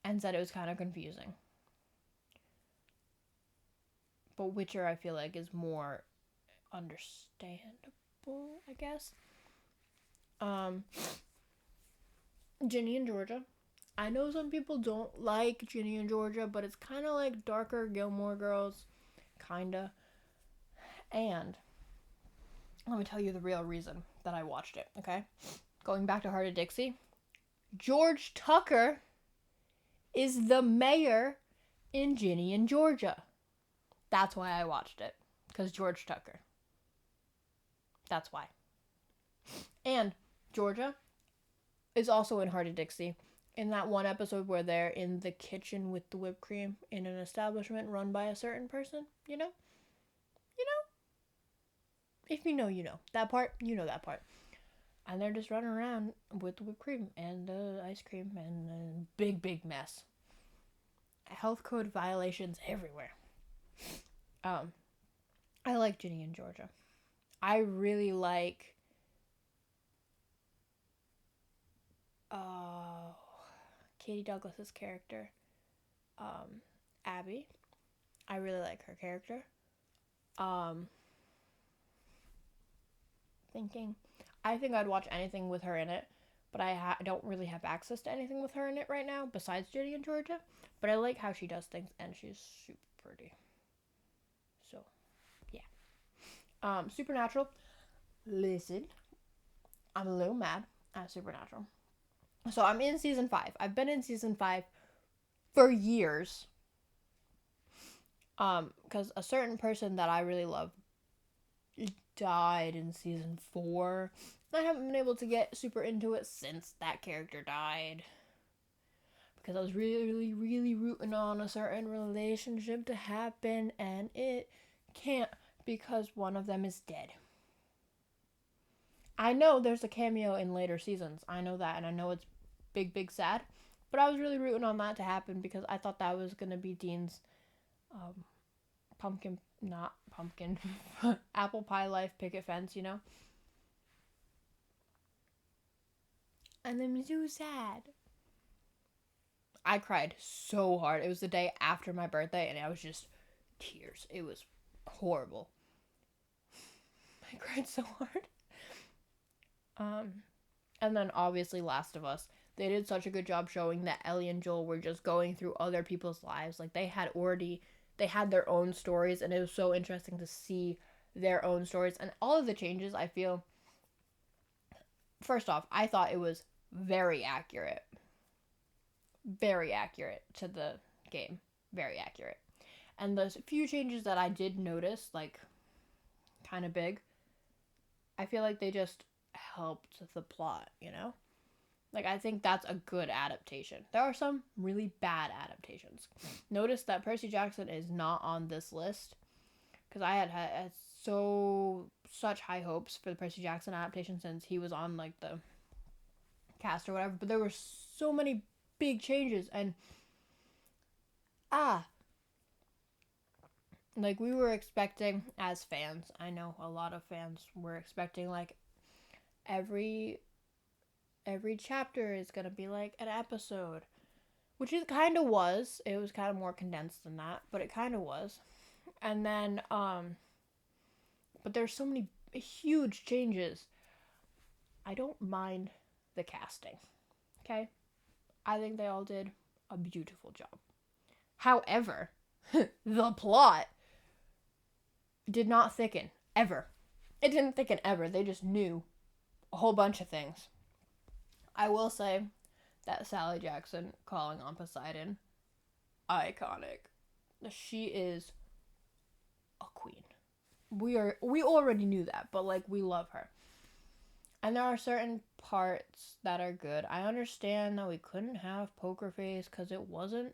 and said it was kind of confusing. But Witcher, I feel like, is more understandable, I guess. Ginny and Georgia. I know some people don't like Ginny and Georgia, but it's kind of like darker Gilmore Girls, kinda. And let me tell you the real reason that I watched it, okay? Going back to Heart of Dixie, George Tucker is the mayor in Ginny and Georgia. That's why I watched it, because George Tucker. That's why. And Georgia is also in Heart of Dixie, in that one episode where they're in the kitchen with the whipped cream in an establishment run by a certain person, you know? If you know, you know. That part, you know that part. And they're just running around with the whipped cream and the ice cream and a big mess. Health code violations everywhere. I like Ginny and Georgia. I really like Katie Douglas's character, Abby. I really like her character. I think I'd watch anything with her in it, but I don't really have access to anything with her in it right now besides Ginny and Georgia. But I like how she does things, and she's super pretty. So, yeah. Supernatural. Listen, I'm a little mad at Supernatural. So I'm in season 5. I've been in season 5 for years. Because a certain person that I really love died in season 4. I haven't been able to get super into it since that character died. because I was really, really rooting on a certain relationship to happen, and it can't because one of them is dead. I know there's a cameo in later seasons. I know that, and I know it's big, big sad. But I was really rooting on that to happen because I thought that was going to be Dean's pumpkin, not pumpkin, apple pie life picket fence, you know? And I'm so sad. I cried so hard. It was the day after my birthday, and I was just tears. It was horrible. I cried so hard. And then obviously Last of Us. They did such a good job showing that Ellie and Joel were just going through other people's lives. Like they had their own stories, and it was so interesting to see their own stories. And all of the changes, I feel, first off, I thought it was very accurate. Very accurate to the game. Very accurate. And the few changes that I did notice, like, kind of big, I feel like they just helped the plot, you know? Like, I think that's a good adaptation. There are some really bad adaptations. Notice that Percy Jackson is not on this list, because I had such high hopes for the Percy Jackson adaptation since he was on, like, the cast or whatever, but there were so many big changes, and like, we were expecting, as fans, I know a lot of fans were expecting, like, every chapter is gonna be like an episode, which it kind of was. It was kind of more condensed than that, but it kind of was. And then but there's so many huge changes. I don't mind the casting, okay? I think they all did a beautiful job. However, the plot did not thicken ever. It didn't thicken ever. They just knew a whole bunch of things. I will say that Sally Jackson calling on Poseidon, iconic. She is a queen. We already knew that, but like, we love her. And there are certain parts that are good. I understand that we couldn't have Poker Face because it wasn't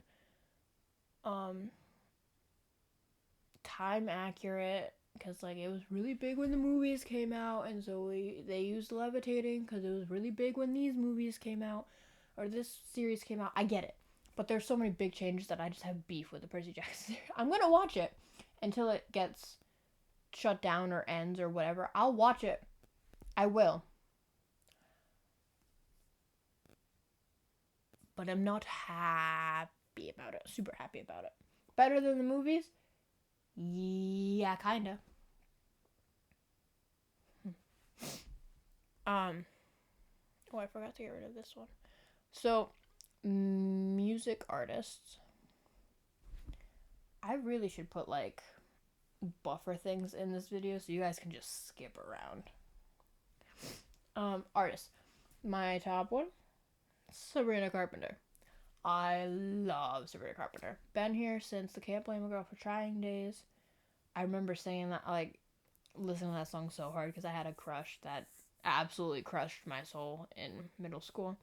time accurate, because like, it was really big when the movies came out, and so they used levitating because it was really big when these movies came out, or this series came out. I get it, but there's so many big changes that I just have beef with the Percy Jackson. I'm gonna watch it until it gets shut down or ends or whatever. I'll watch it. I will. But I'm not happy about it. Super happy about it. Better than the movies? Yeah, kinda. Oh, I forgot to get rid of this one. So, music artists. I really should put, like, buffer things in this video so you guys can just skip around. Artists. My top one, Sabrina Carpenter. I love Sabrina Carpenter. Been here since the Can't Blame a Girl for Trying days. I remember singing that, like, listening to that song so hard because I had a crush that absolutely crushed my soul in middle school.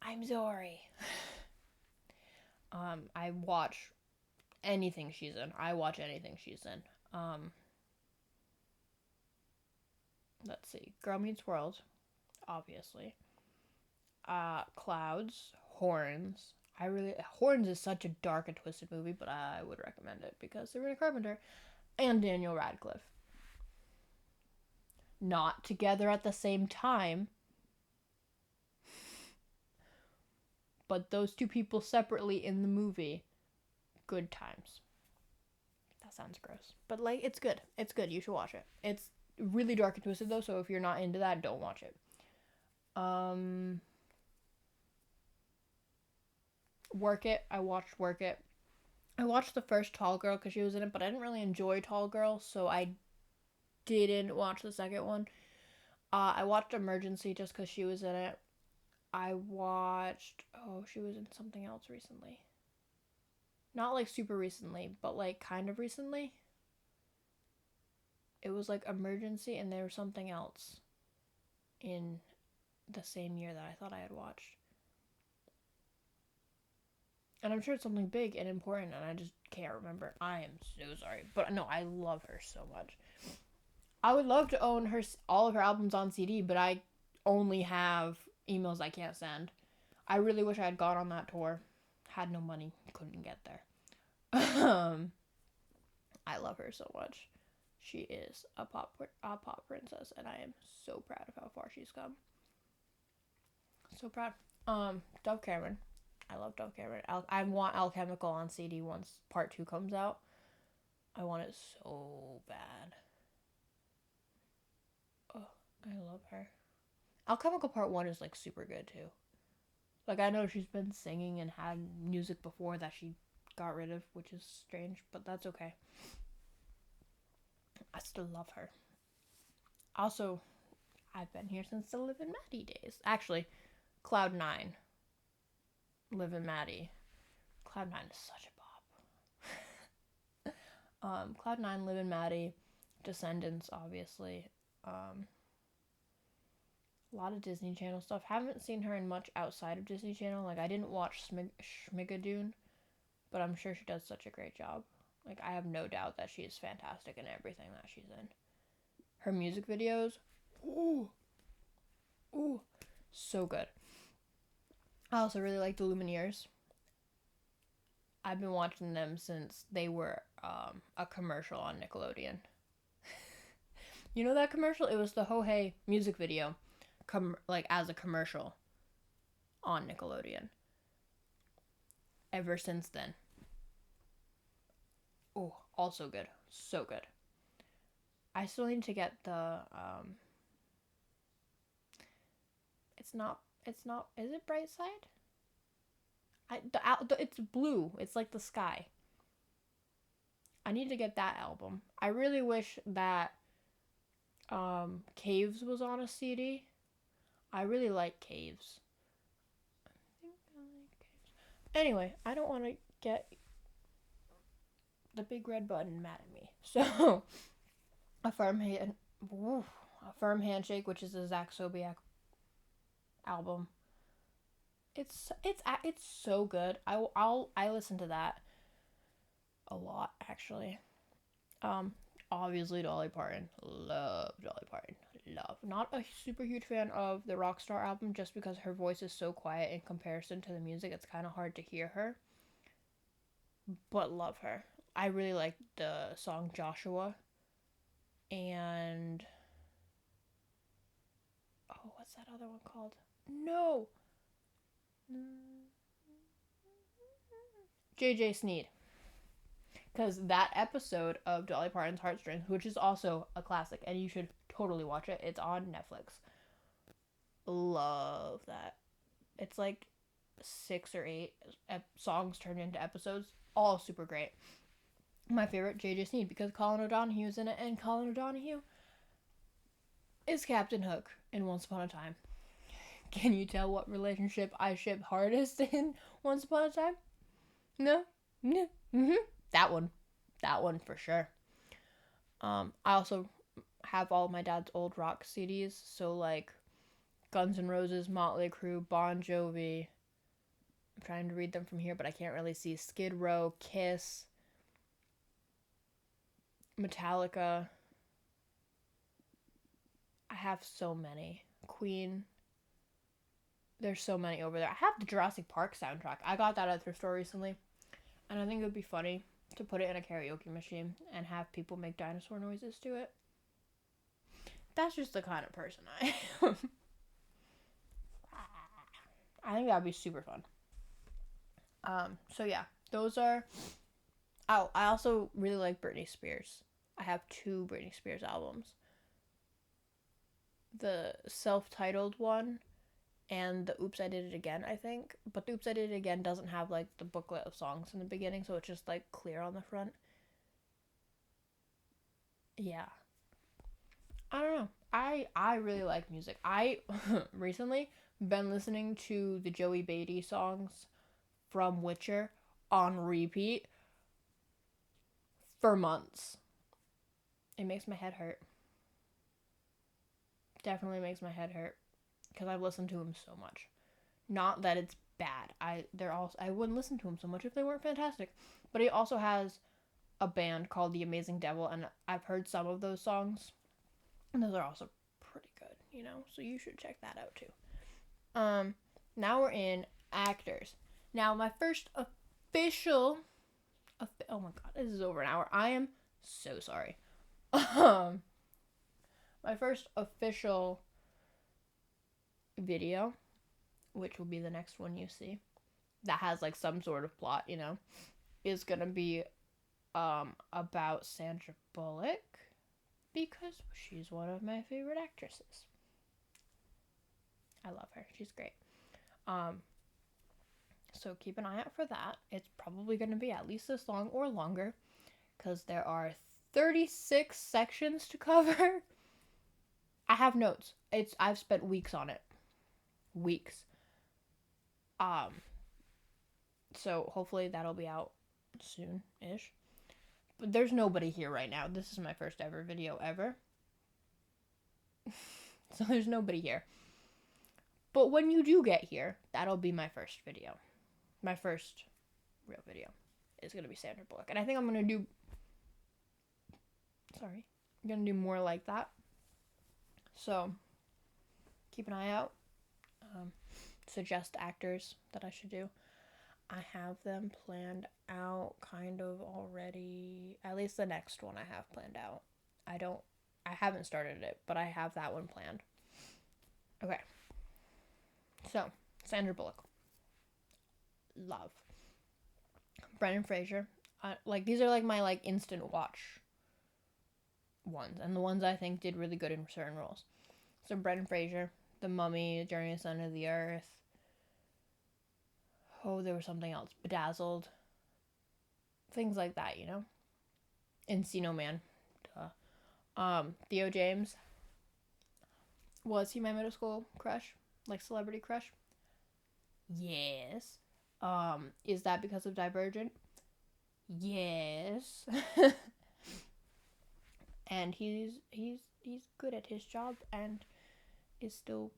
I'm sorry. I watch anything she's in. Let's see. Girl Meets World, obviously. Clouds, Horns. Horns is such a dark and twisted movie, but I would recommend it because Sabrina Carpenter and Daniel Radcliffe. Not together at the same time, but those two people separately in the movie. Good times. That sounds gross, but like, it's good. It's good. You should watch it. It's really dark and twisted though, so if you're not into that, don't watch it. Work It. I watched Work It. I watched the first Tall Girl because she was in it, but I didn't really enjoy Tall Girl, so I didn't watch the second one. I watched Emergency just because she was in it. I watched... Oh, she was in something else recently. Not like super recently, but like kind of recently. It was like Emergency and there was something else in the same year that I thought I had watched. And I'm sure it's something big and important, and I just can't remember. I am so sorry. But no, I love her so much. I would love to own all of her albums on CD, but I only have emails I can't send. I really wish I had gone on that tour. Had no money, couldn't get there. I love her so much. She is a pop princess, and I am so proud of how far she's come. So proud. Dove Cameron. I love Dove Cameron. I want Alchemical on CD once part 2 comes out. I want it so bad. Oh, I love her. Alchemical part 1 is like super good too. Like, I know she's been singing and had music before that she got rid of, which is strange, but that's okay. I still love her. Also, I've been here since the Liv and Maddie days. Actually, Cloud9. Liv and Maddie. Cloud9 is such a bop. Cloud9, Liv and Maddie. Descendants, obviously. A lot of Disney Channel stuff. Haven't seen her in much outside of Disney Channel. Like, I didn't watch Schmigadoon, but I'm sure she does such a great job. Like, I have no doubt that she is fantastic in everything that she's in. Her music videos, ooh, so good. I also really like the Lumineers. I've been watching them since they were a commercial on Nickelodeon. You know that commercial? It was the Ho Hey music video, like as a commercial on Nickelodeon. Ever since then. Oh, also good. So good. I still need to get the it's not is it Bright Side? It's blue. It's like the sky. I need to get that album. I really wish that Caves was on a CD. I really like Caves. Anyway, I don't want to get the big red button mad at me. So, a firm handshake, which is the Zach Sobiak album. It's so good. I listen to that a lot, actually. Obviously Dolly Parton. Love Dolly Parton. Love. Not a super huge fan of the Rockstar album just because her voice is so quiet in comparison to the music. It's kind of hard to hear her. But love her. I really like the song Joshua. And oh, what's that other one called? No. JJ Sneed. Because that episode of Dolly Parton's Heartstrings, which is also a classic, and you should totally watch it. It's on Netflix. Love that. It's like 6 or 8 songs turned into episodes. All super great. My favorite, JJ Sneed, because Colin O'Donoghue's in it, and Colin O'Donoghue is Captain Hook in Once Upon a Time. Can you tell what relationship I ship hardest in Once Upon a Time? No? No. That one for sure. I also have all of my dad's old rock CDs, so like Guns N' Roses, Motley Crue, Bon Jovi. I'm trying to read them from here, but I can't really see. Skid Row, Kiss, Metallica. I have so many. Queen. There's so many over there. I have the Jurassic Park soundtrack. I got that at a thrift store recently, and I think it would be funny to put it in a karaoke machine and have people make dinosaur noises to it. That's just the kind of person I am. I think that would be super fun. So yeah, those are... Oh, I also really like Britney Spears. I have 2 Britney Spears albums. The self-titled one and the Oops, I Did It Again, I think. But the Oops, I Did It Again doesn't have like the booklet of songs in the beginning, so it's just like clear on the front. Yeah. I don't know. I really like music. I recently been listening to the Joey Beatty songs from Witcher on repeat for months. It makes my head hurt. Definitely makes my head hurt. because I've listened to him so much. Not that it's bad. I wouldn't listen to him so much if they weren't fantastic. But he also has a band called The Amazing Devil, and I've heard some of those songs, and those are also pretty good, you know. So you should check that out too. Now we're in actors. Now my first official. Oh my god, this is over an hour. I am so sorry. My first official video, which will be the next one you see, that has like some sort of plot, you know, is gonna be about Sandra Bullock, because she's one of my favorite actresses. I love her. She's great. So keep an eye out for that. It's probably going to be at least this long or longer, because there are 36 sections to cover. I have notes. I've spent weeks on it. Weeks. So hopefully that'll be out soon-ish. But there's nobody here right now. This is my first ever video ever. So there's nobody here. But when you do get here, that'll be my first video. My first real video is going to be Sandra Bullock. And I think I'm going to do... Sorry. I'm going to do more like that. So, keep an eye out. Suggest actors that I should do. I have them planned out kind of already. At least the next one I have planned out. I haven't started it, but I have that one planned. Okay. So, Sandra Bullock. Love. Brendan Fraser. These are like my like instant watch ones, and the ones I think did really good in certain roles. So Brendan Fraser, The Mummy, Journey to the Center of the Earth. Oh, there was something else. Bedazzled. Things like that, you know? Encino Man. Duh. Theo James. Was he my middle school crush? Like celebrity crush? Yes. Is that because of Divergent? Yes. And he's good at his job and is still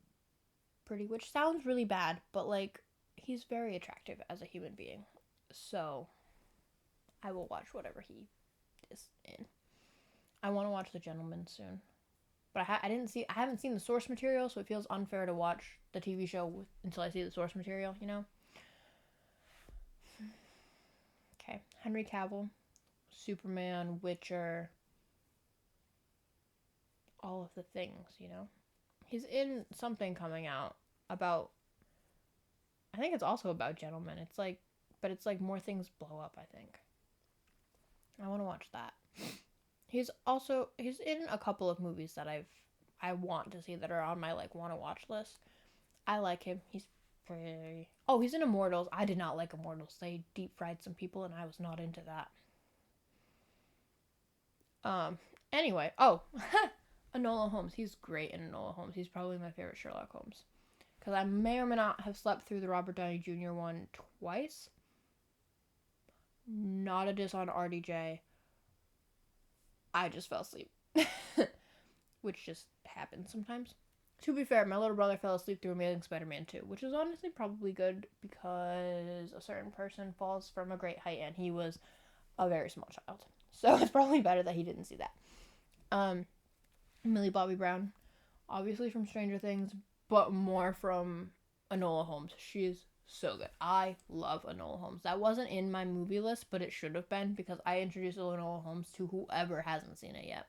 pretty, which sounds really bad, but like he's very attractive as a human being. So I will watch whatever he is in. I want to watch The Gentleman soon. But I haven't seen the source material, so it feels unfair to watch the TV show until I see the source material, you know? Okay. Henry Cavill, Superman, Witcher, all of the things, you know? He's in something coming out about, I think it's also about Gentlemen. But it's like more things blow up, I think. I want to watch that. He's in a couple of movies that I want to see that are on my like want to watch list. I like him. He's pretty... Oh, he's in Immortals. I did not like Immortals. They deep fried some people and I was not into that. Anyway, Enola Holmes. He's great in Enola Holmes. He's probably my favorite Sherlock Holmes. Because I may or may not have slept through the Robert Downey Jr. one twice. Not a diss on RDJ. I just fell asleep. Which just happens sometimes. To be fair, my little brother fell asleep through Amazing Spider-Man 2, which is honestly probably good because a certain person falls from a great height and he was a very small child. So it's probably better that he didn't see that. Millie Bobby Brown, obviously from Stranger Things, but more from Enola Holmes. She is so good. I love Enola Holmes. That wasn't in my movie list, but it should have been because I introduced Enola Holmes to whoever hasn't seen it yet.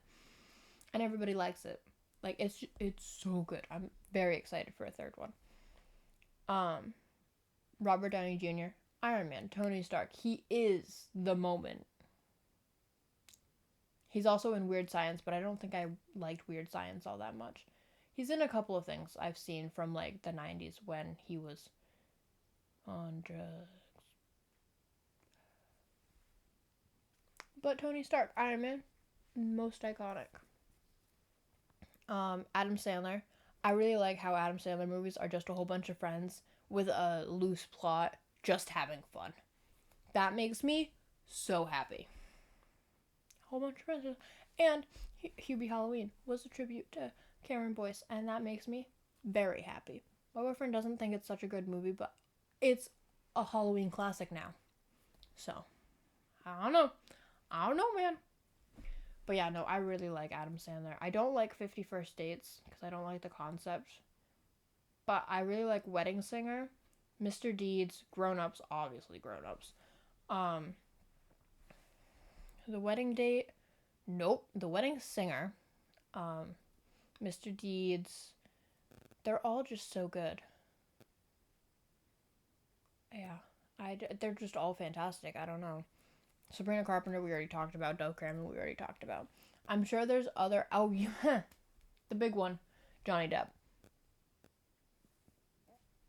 And everybody likes it. Like, it's so good. I'm very excited for a third one. Robert Downey Jr., Iron Man, Tony Stark. He is the moment. He's also in Weird Science, but I don't think I liked Weird Science all that much. He's in a couple of things I've seen from, like, the 90s when he was on drugs. But Tony Stark, Iron Man, most iconic. Adam Sandler. I really like how Adam Sandler movies are just a whole bunch of friends with a loose plot, just having fun. That makes me so happy. A whole bunch of friends. And Hubie Halloween was a tribute to Cameron Boyce, and that makes me Very happy. My boyfriend doesn't think it's such a good movie, but it's a Halloween classic now. So, I don't know. I don't know, man. But yeah, no, I really like Adam Sandler. I don't like 50 First Dates because I don't like the concept. But I really like Wedding Singer, Mr. Deeds, Grown Ups, obviously Grown Ups. The Wedding Date, nope. The Wedding Singer, Mr. Deeds, they're all just so good. Yeah, they're just all fantastic. I don't know. Sabrina Carpenter, we already talked about. Dove Cameron, we already talked about. I'm sure there's other. Oh, yeah. The big one. Johnny Depp.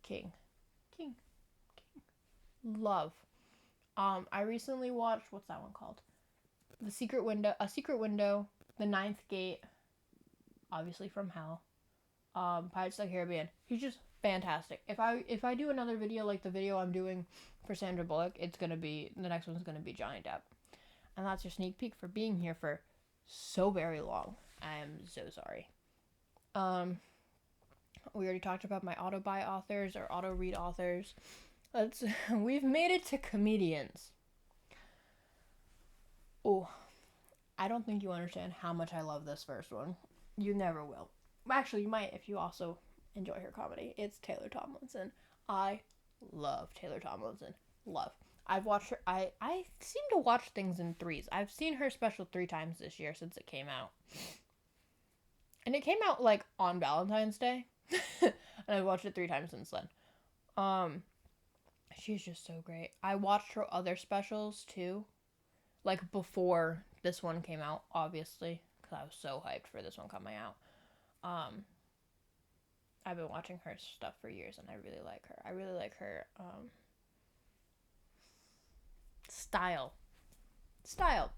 King. King. Love. I recently watched. What's that one called? The Secret Window. A Secret Window. The Ninth Gate. Obviously from Hell. Pirates of the Caribbean. He's just fantastic. If I do another video like the video I'm doing for Sandra Bullock, it's gonna be the next one's gonna be Johnny Depp. And that's your sneak peek for being here for so very long. I'm so sorry. We already talked about my auto buy authors or auto read authors. We've made it to comedians. Oh, I don't think you understand how much I love this first one. You never will. Actually, you might if you also enjoy her comedy. It's Taylor Tomlinson. I love Taylor Tomlinson. Love. I've watched her. I seem to watch things in threes. I've seen her special 3 times this year since it came out. And it came out like on Valentine's Day. And I've watched it 3 times since then. She's just so great. I watched her other specials too. Like before this one came out, obviously. Because I was so hyped for this one coming out. I've been watching her stuff for years and I really like her. I really like her style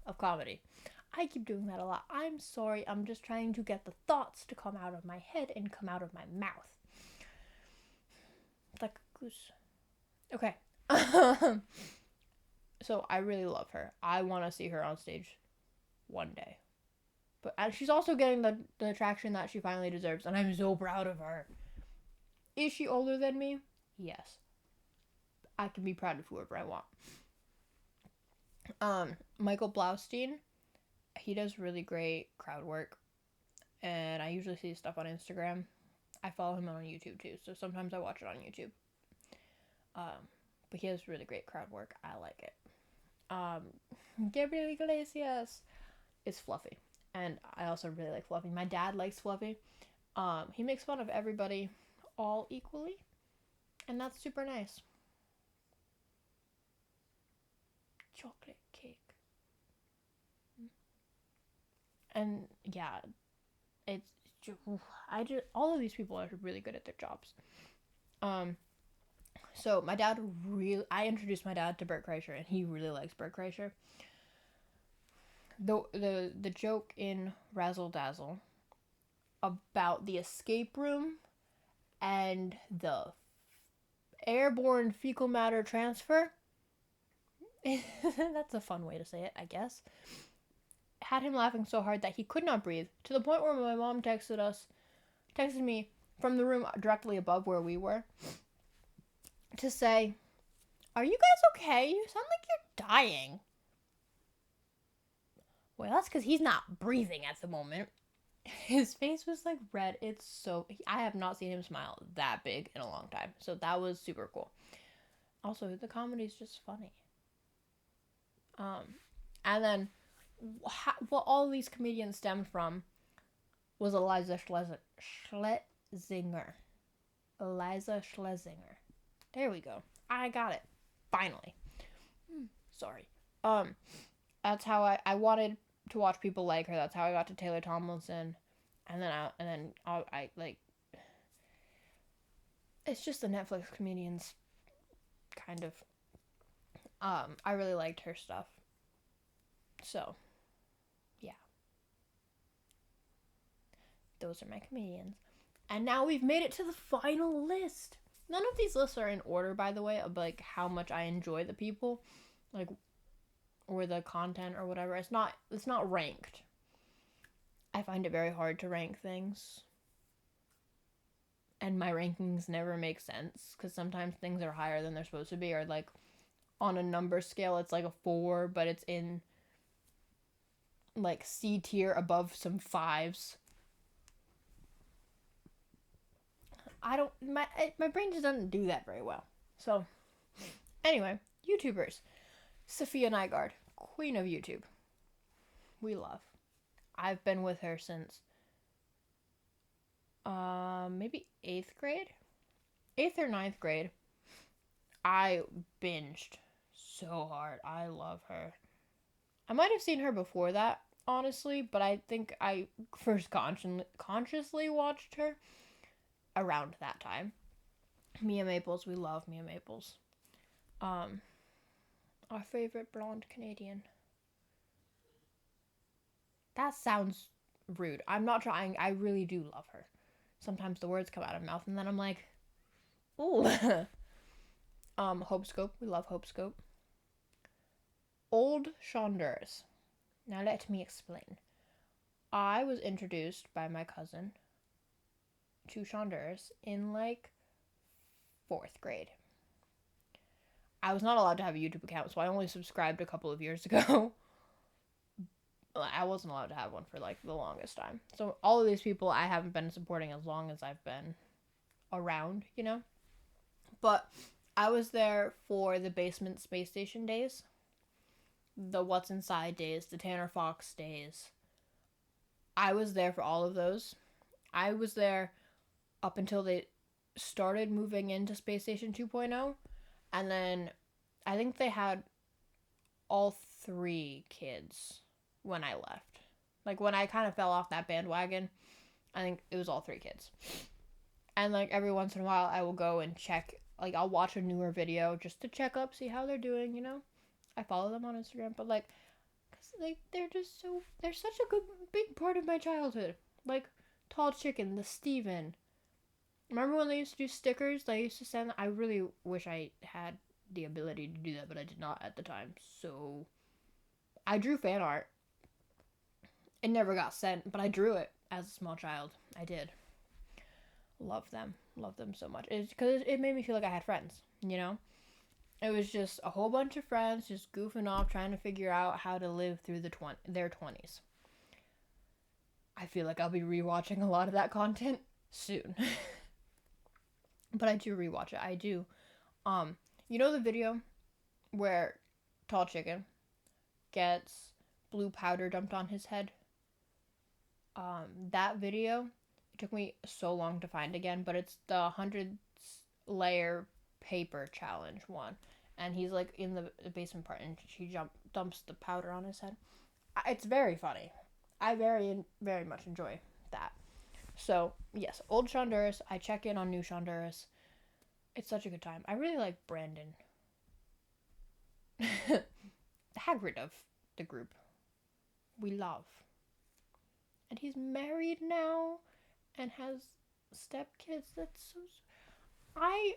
of comedy. I keep doing that a lot. I'm sorry. I'm just trying to get the thoughts to come out of my head and come out of my mouth. Like a goose. Okay. So I really love her. I want to see her on stage one day. But she's also getting the attraction that she finally deserves, and I'm so proud of her. Is she older than me? Yes. I can be proud of whoever I want. Michael Blaustein, he does really great crowd work, and I usually see his stuff on Instagram. I follow him on YouTube too, so sometimes I watch it on YouTube. But he has really great crowd work. I like it. Gabriel Iglesias is Fluffy. And I also really like Fluffy. My dad likes Fluffy. He makes fun of everybody all equally. And that's super nice. Chocolate cake. And yeah, it's all of these people are really good at their jobs. So my dad I introduced my dad to Bert Kreischer, and he really likes Bert Kreischer. The joke in Razzle Dazzle about the escape room and the airborne fecal matter transfer, that's a fun way to say it, I guess, had him laughing so hard that he could not breathe, to the point where my mom texted me from the room directly above where we were to say, "Are you guys okay? You sound like you're dying." Well, that's because he's not breathing at the moment. His face was like red. I have not seen him smile that big in a long time. So that was super cool. Also, the comedy is just funny. And then what all these comedians stemmed from was Eliza Schlesinger. Eliza Schlesinger. There we go. I got it. Finally. Sorry. That's how I wanted to watch people like her. That's how I got to Taylor Tomlinson. And then I like, it's just the Netflix comedians kind of. I really liked her stuff. So, yeah. Those are my comedians. And now we've made it to the final list. None of these lists are in order, by the way, of like how much I enjoy the people, like, or the content or whatever. It's not ranked. I find it very hard to rank things. and my rankings never make sense because sometimes things are higher than they're supposed to be, or like on a number scale it's like a 4, but it's in like C tier above some 5s. My brain just doesn't do that very well. So anyway, YouTubers. Sophia Nygaard, queen of YouTube. We love. I've been with her since maybe 8th grade. 8th or 9th grade. I binged so hard. I love her. I might have seen her before that, honestly, but I think I first consciously watched her around that time. Mia Maples, we love Mia Maples. Our favorite blonde Canadian. That sounds rude. I'm not trying. I really do love her. Sometimes the words come out of my mouth and then I'm like, ooh. Hope Scope. We love Hope Scope. Old Shonders. Now let me explain. I was introduced by my cousin to Shonders in like 4th grade. I was not allowed to have a YouTube account, so I only subscribed a couple of years ago. I wasn't allowed to have one for like the longest time. So all of these people I haven't been supporting as long as I've been around, you know? But I was there for the Basement Space Station days, the What's Inside days, the Tanner Fox days. I was there for all of those. I was there up until they started moving into Space Station 2.0, and then I think they had all 3 kids when I left. Like, when I kind of fell off that bandwagon, I think it was all 3 kids. And, like, every once in a while, I will go and check. Like, I'll watch a newer video just to check up, see how they're doing, you know? I follow them on Instagram, but, like, cause, like, they're such a good, big part of my childhood. Like, Tall Chicken, the Steven. Remember when they used to do stickers? I used to send, I really wish I had the ability to do that, but I did not at the time. So, I drew fan art. It never got sent, but I drew it as a small child. I did. Love them so much. It's because it made me feel like I had friends, you know? It was just a whole bunch of friends just goofing off, trying to figure out how to live through their 20s. I feel like I'll be rewatching a lot of that content soon. But I do rewatch it. I do. You know the video where Tall Chicken gets blue powder dumped on his head? That video, it took me so long to find again, but it's the 100 layer paper challenge one, and he's like in the basement part and she dumps the powder on his head. It's very funny. I very, very much enjoy that. So yes, old Shonduras. I check in on new Shonduras. It's such a good time. I really like Brandon. The Hagrid of the group. We love. And he's married now and has stepkids. That's so... I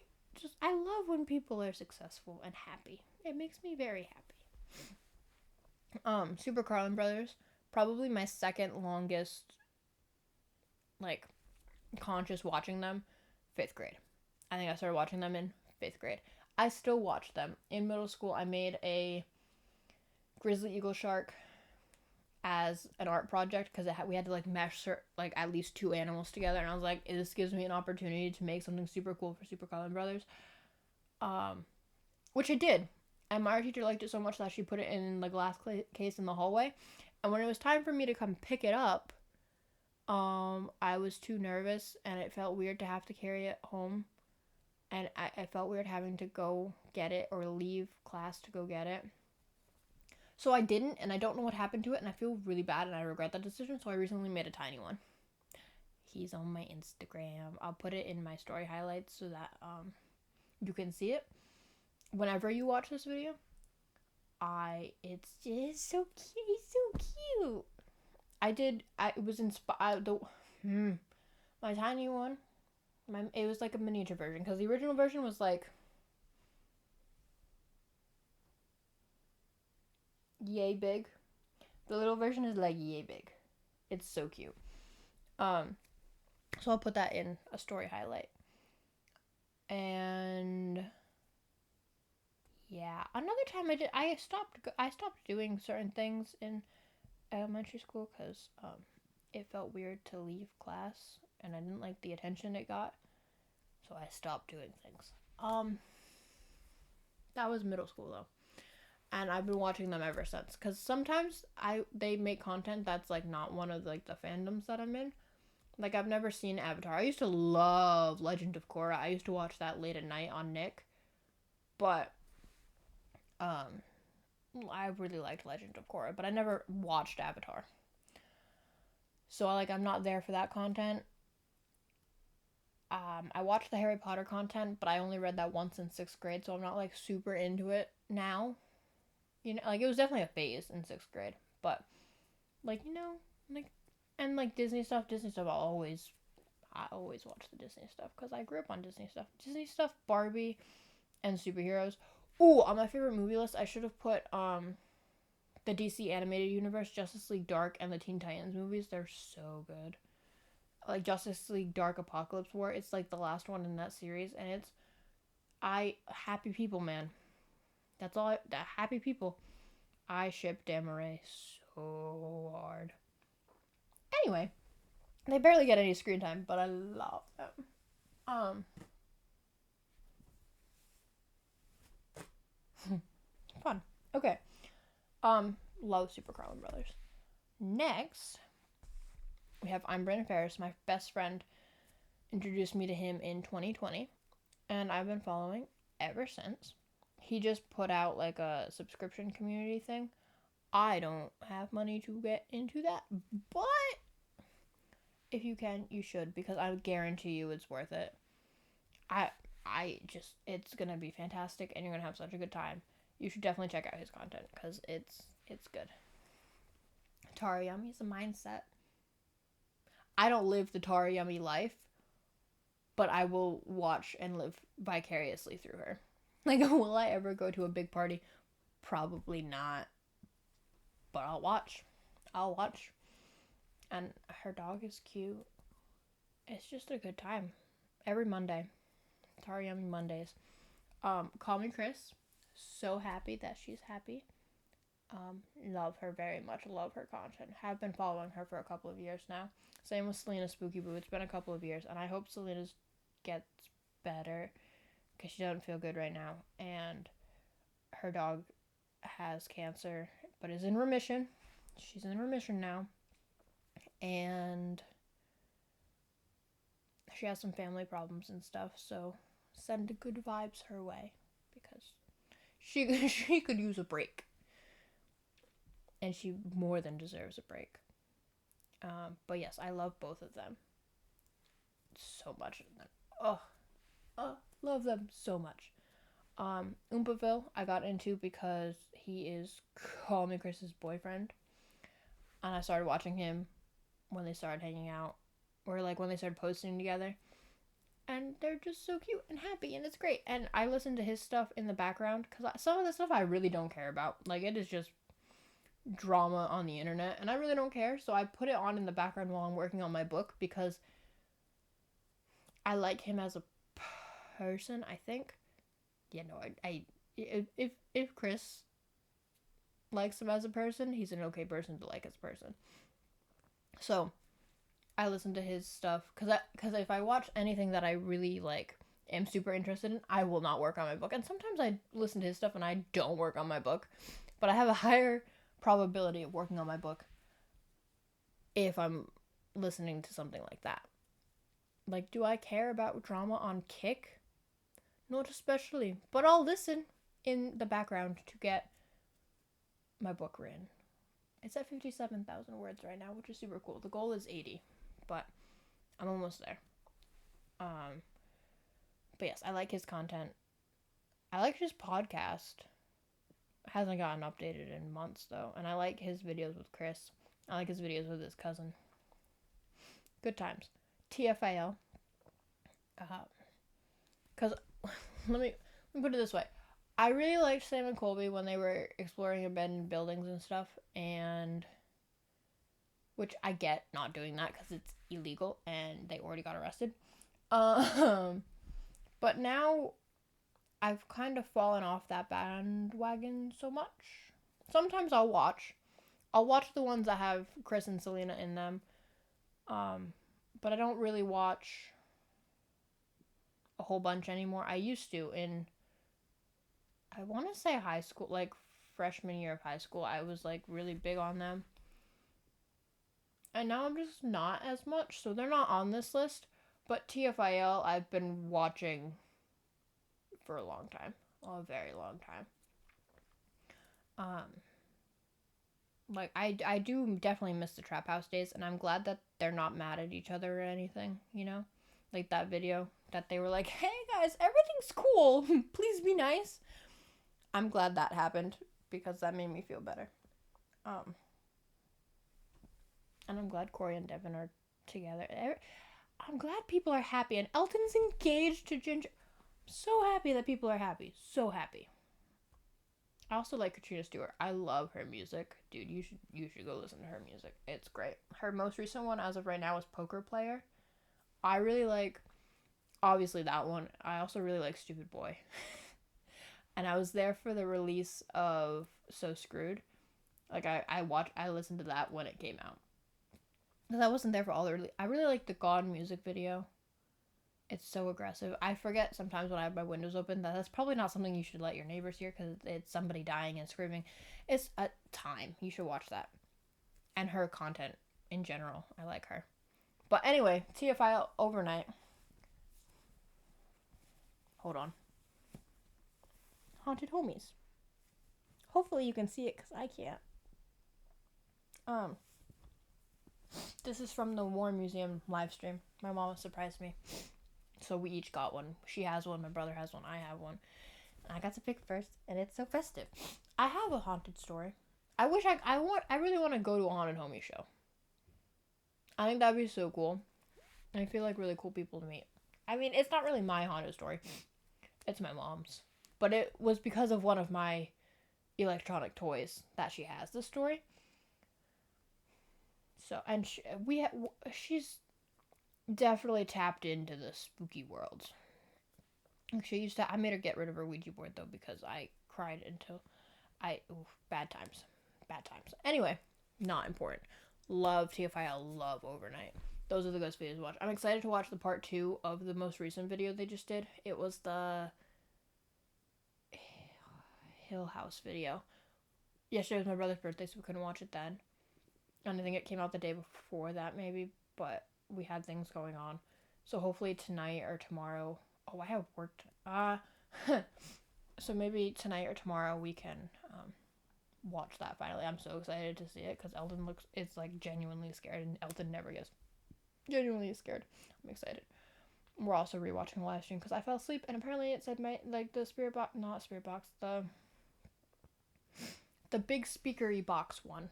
love when people are successful and happy. It makes me very happy. Super Carlin Brothers, probably my second longest, like, conscious watching them, 5th grade. I think I started watching them in 5th grade. I still watch them. In middle school, I made a grizzly eagle shark as an art project because we had to like mesh like at least 2 animals together, and I was like, this gives me an opportunity to make something super cool for Super Carlin Brothers, which I did, and my art teacher liked it so much that she put it in the glass case in the hallway. And when it was time for me to come pick it up, I was too nervous and it felt weird to have to carry it home, and I felt weird having to go get it or leave class to go get it. So I didn't, and I don't know what happened to it, and I feel really bad, and I regret that decision, so I recently made a tiny one. He's on my Instagram. I'll put it in my story highlights so that you can see it. Whenever you watch this video, it's just so cute. He's so cute. It was inspired, my tiny one, it was like a miniature version, because the original version was like yay big. The little version is like yay big. It's so cute. So I'll put that in a story highlight. And yeah, another time I stopped doing certain things in elementary school because it felt weird to leave class and I didn't like the attention it got, so I stopped doing things. That was middle school though, and I've been watching them ever since. Cause sometimes they make content that's like not one of like the fandoms that I'm in. Like I've never seen Avatar. I used to love Legend of Korra. I used to watch that late at night on Nick, but um, I really liked Legend of Korra, but I never watched Avatar. So like I'm not there for that content. I watched the Harry Potter content, but I only read that once in sixth grade, so I'm not like super into it now. You know, like it was definitely a phase in sixth grade, but like like and like Disney stuff. I always watch the Disney stuff because I grew up on Disney stuff, Barbie, and superheroes. Ooh, on my favorite movie list, I should have put the DC animated universe, Justice League Dark, and the Teen Titans movies. They're so good. Like Justice League Dark Apocalypse War, it's like the last one in that series, and it's happy people, man. That's all. That happy people. I ship Damaray so hard. Anyway, they barely get any screen time, but I love them. Um, fun. Okay. Love Super Carlin Brothers. Next, we have I'm Brandon Ferris. My best friend introduced me to him in 2020, and I've been following ever since. He just put out like a subscription community thing. I don't have money to get into that, but if you can, you should, because I guarantee you it's worth it. I I just it's gonna be fantastic, and you're gonna have such a good time. You should definitely check out his content because it's good. Tarayami's a mindset. I don't live the Tarayami life, but I will watch and live vicariously through her. Like, will I ever go to a big party? Probably not. But I'll watch. I'll watch. And her dog is cute. It's just a good time. Every Monday. Tarayami Mondays. Call me Chris. So happy that she's happy. Love her very much. Love her content. Have been following her for a couple of years now. Same with Selena Spooky Boo. It's been a couple of years, and I hope Selena's gets better because she doesn't feel good right now. And her dog has cancer, but is in remission. She's in remission now, and she has some family problems and stuff. So send good vibes her way because she could use a break, and she more than deserves a break. But yes, I love both of them so much. Love them so much. Oompaville, I got into because he is Call Me Chris's boyfriend, and I started watching him when they started hanging out, or like when they started posting together, and they're just so cute and happy, and it's great. And I listen to his stuff in the background because some of the stuff I really don't care about. Like it is just drama on the internet, and I really don't care. So I put it on in the background while I'm working on my book because I like him as a person. I think. Yeah, no, if Chris likes him as a person, he's an okay person to like as a person. So I listen to his stuff because if I watch anything that I really like am super interested in, I will not work on my book. And sometimes I listen to his stuff and I don't work on my book, but I have a higher probability of working on my book if I'm listening to something like that. Like, do I care about drama on Kick? Not especially, but I'll listen in the background to get my book written. It's at 57,000 words right now, which is super cool. The goal is 80, but I'm almost there. But yes, I like his content. I like his podcast. Hasn't gotten updated in months though, and I like his videos with Chris. I like his videos with his cousin. Good times. TFIL. Because let me put it this way. I really liked Sam and Colby when they were exploring abandoned buildings and stuff, and which I get not doing that because it's illegal and they already got arrested. But But now I've kind of fallen off that bandwagon so much. Sometimes I'll watch. I'll watch the ones that have Chris and Selena in them. But I don't really watch a whole bunch anymore. I used to in, I want to say high school, like freshman year of high school. I was like really big on them. And now I'm just not as much, so they're not on this list. But TFIL, I've been watching for a long time. A very long time. Like, I do definitely miss the Trap House days, and I'm glad that they're not mad at each other or anything, you know? Like that video that they were like, hey guys, everything's cool. Please be nice. I'm glad that happened because that made me feel better. And I'm glad Corey and Devin are together. I'm glad people are happy, and Elton's engaged to Ginger. I'm so happy that people are happy. So happy. I also like Katrina Stewart. I love her music. Dude, you should go listen to her music. It's great. Her most recent one as of right now is Poker Player. I really like, obviously, that one. I also really like Stupid Boy. And I was there for the release of So Screwed. Like, I listened to that when it came out. Because I wasn't there for all the I really like the God music video. It's so aggressive. I forget sometimes when I have my windows open that that's probably not something you should let your neighbors hear because it's somebody dying and screaming. It's a time. You should watch that. And her content in general. I like her. But anyway, TFI overnight. Hold on. Haunted Homies. Hopefully you can see it because I can't. This is from the War Museum live stream. My mama surprised me. So we each got one. She has one, my brother has one, I have one. And I got to pick first, and it's so festive. I have a haunted story. I really want to go to a haunted homie show. I think that'd be so cool. And I feel like really cool people to meet. I mean, it's not really my haunted story. It's my mom's. But it was because of one of my electronic toys that she has this story. So, and she's definitely tapped into the spooky world. I made her get rid of her Ouija board though because I cried until bad times. Anyway, not important. Love TFIL, love Overnight. Those are the best videos to watch. I'm excited to watch the part 2 of the most recent video they just did. It was the Hill House video. Yesterday was my brother's birthday, so we couldn't watch it then. And I think it came out the day before that maybe, but we had things going on. So hopefully tonight or tomorrow. Oh, I have work. So maybe tonight or tomorrow we can watch that finally. I'm so excited to see it because Elton it's like genuinely scared, and Elton never gets genuinely scared. I'm excited. We're also rewatching the live stream because I fell asleep, and apparently it said the spirit box, the big speakery box one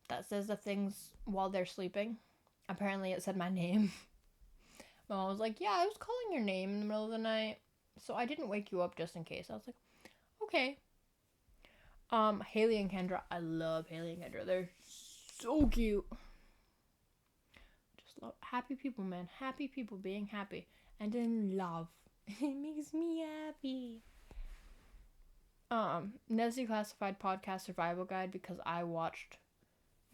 that says the things while they're sleeping. Apparently it said my name. My mom was like, yeah, I was calling your name in the middle of the night, so I didn't wake you up just in case. I was like, okay. Haley and Kendra. I love Haley and Kendra. They're so cute. Just love happy people, man. Happy people being happy and in love. It makes me happy. Nessie Classified Podcast Survival Guide, because I watched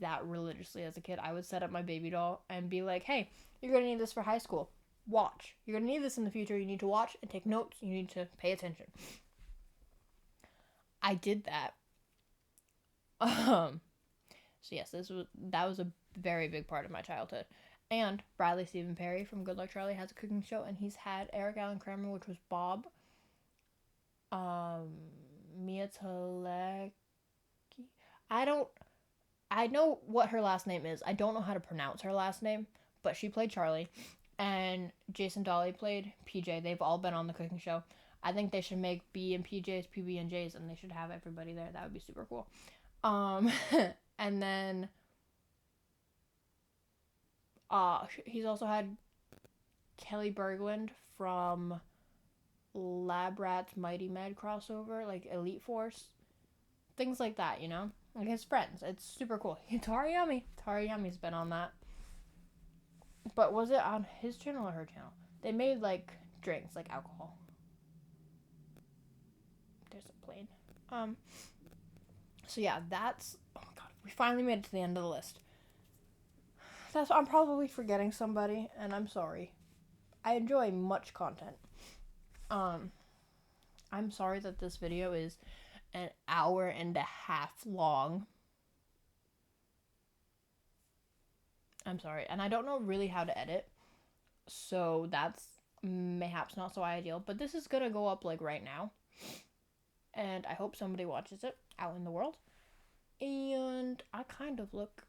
that religiously as a kid. I would set up my baby doll and be like, hey, you're gonna need this for high school. Watch. You're gonna need this in the future. You need to watch and take notes. You need to pay attention. I did that. So yes, that was a very big part of my childhood. And Bradley Stephen Perry from Good Luck Charlie has a cooking show, and he's had Eric Allen Kramer, which was Bob. Mia Talecki. I know what her last name is. I don't know how to pronounce her last name, but she played Charlie, and Jason Dolly played PJ. They've all been on the cooking show. I think they should make B and PJs, PB and Js, and they should have everybody there. That would be super cool. And then he's also had Kelly Berglund from Lab Rats Mighty Med crossover, like Elite Force. Things like that, you know? Like his friends. It's super cool. Tariyami's been on that. But was it on his channel or her channel? They made like drinks, like alcohol. There's a plane. So yeah, that's, oh my god, we finally made it to the end of the list. I'm probably forgetting somebody, and I'm sorry. I enjoy much content. I'm sorry that this video is an hour and a half long. I'm sorry, and I don't know really how to edit, so that's mayhaps not so ideal, but this is gonna go up like right now, and I hope somebody watches it out in the world. And I kind of look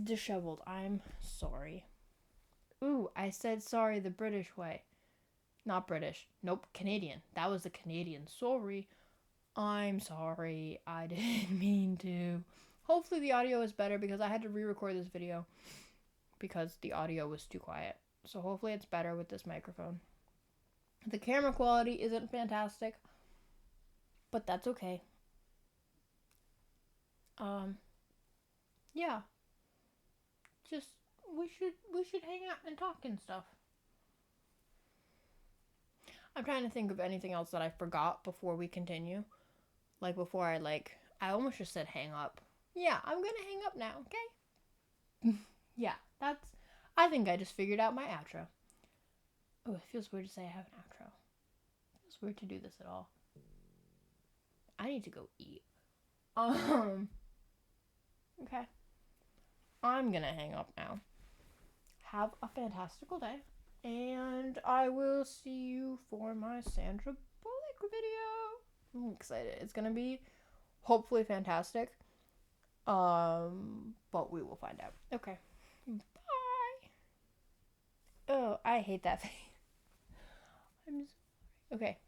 disheveled. I'm sorry. Ooh, I said sorry the British way. Not British. Nope, Canadian. That was the Canadian. Sorry. I'm sorry. I didn't mean to. Hopefully the audio is better because I had to re-record this video because the audio was too quiet. So hopefully it's better with this microphone. The camera quality isn't fantastic, but that's okay. Yeah. Just we should hang out and talk and stuff. I'm trying to think of anything else that I forgot before we continue. Like before I almost just said hang up. Yeah, I'm gonna hang up now, okay? Yeah, I think I just figured out my outro. Oh, it feels weird to say I have an outro. It feels weird to do this at all. I need to go eat. Okay. I'm gonna hang up now. Have a fantastical day. And I will see you for my Sandra Bullock video. I'm excited. It's gonna be hopefully fantastic. But we will find out. Okay. Bye. Oh, I hate that face. I'm sorry. Okay.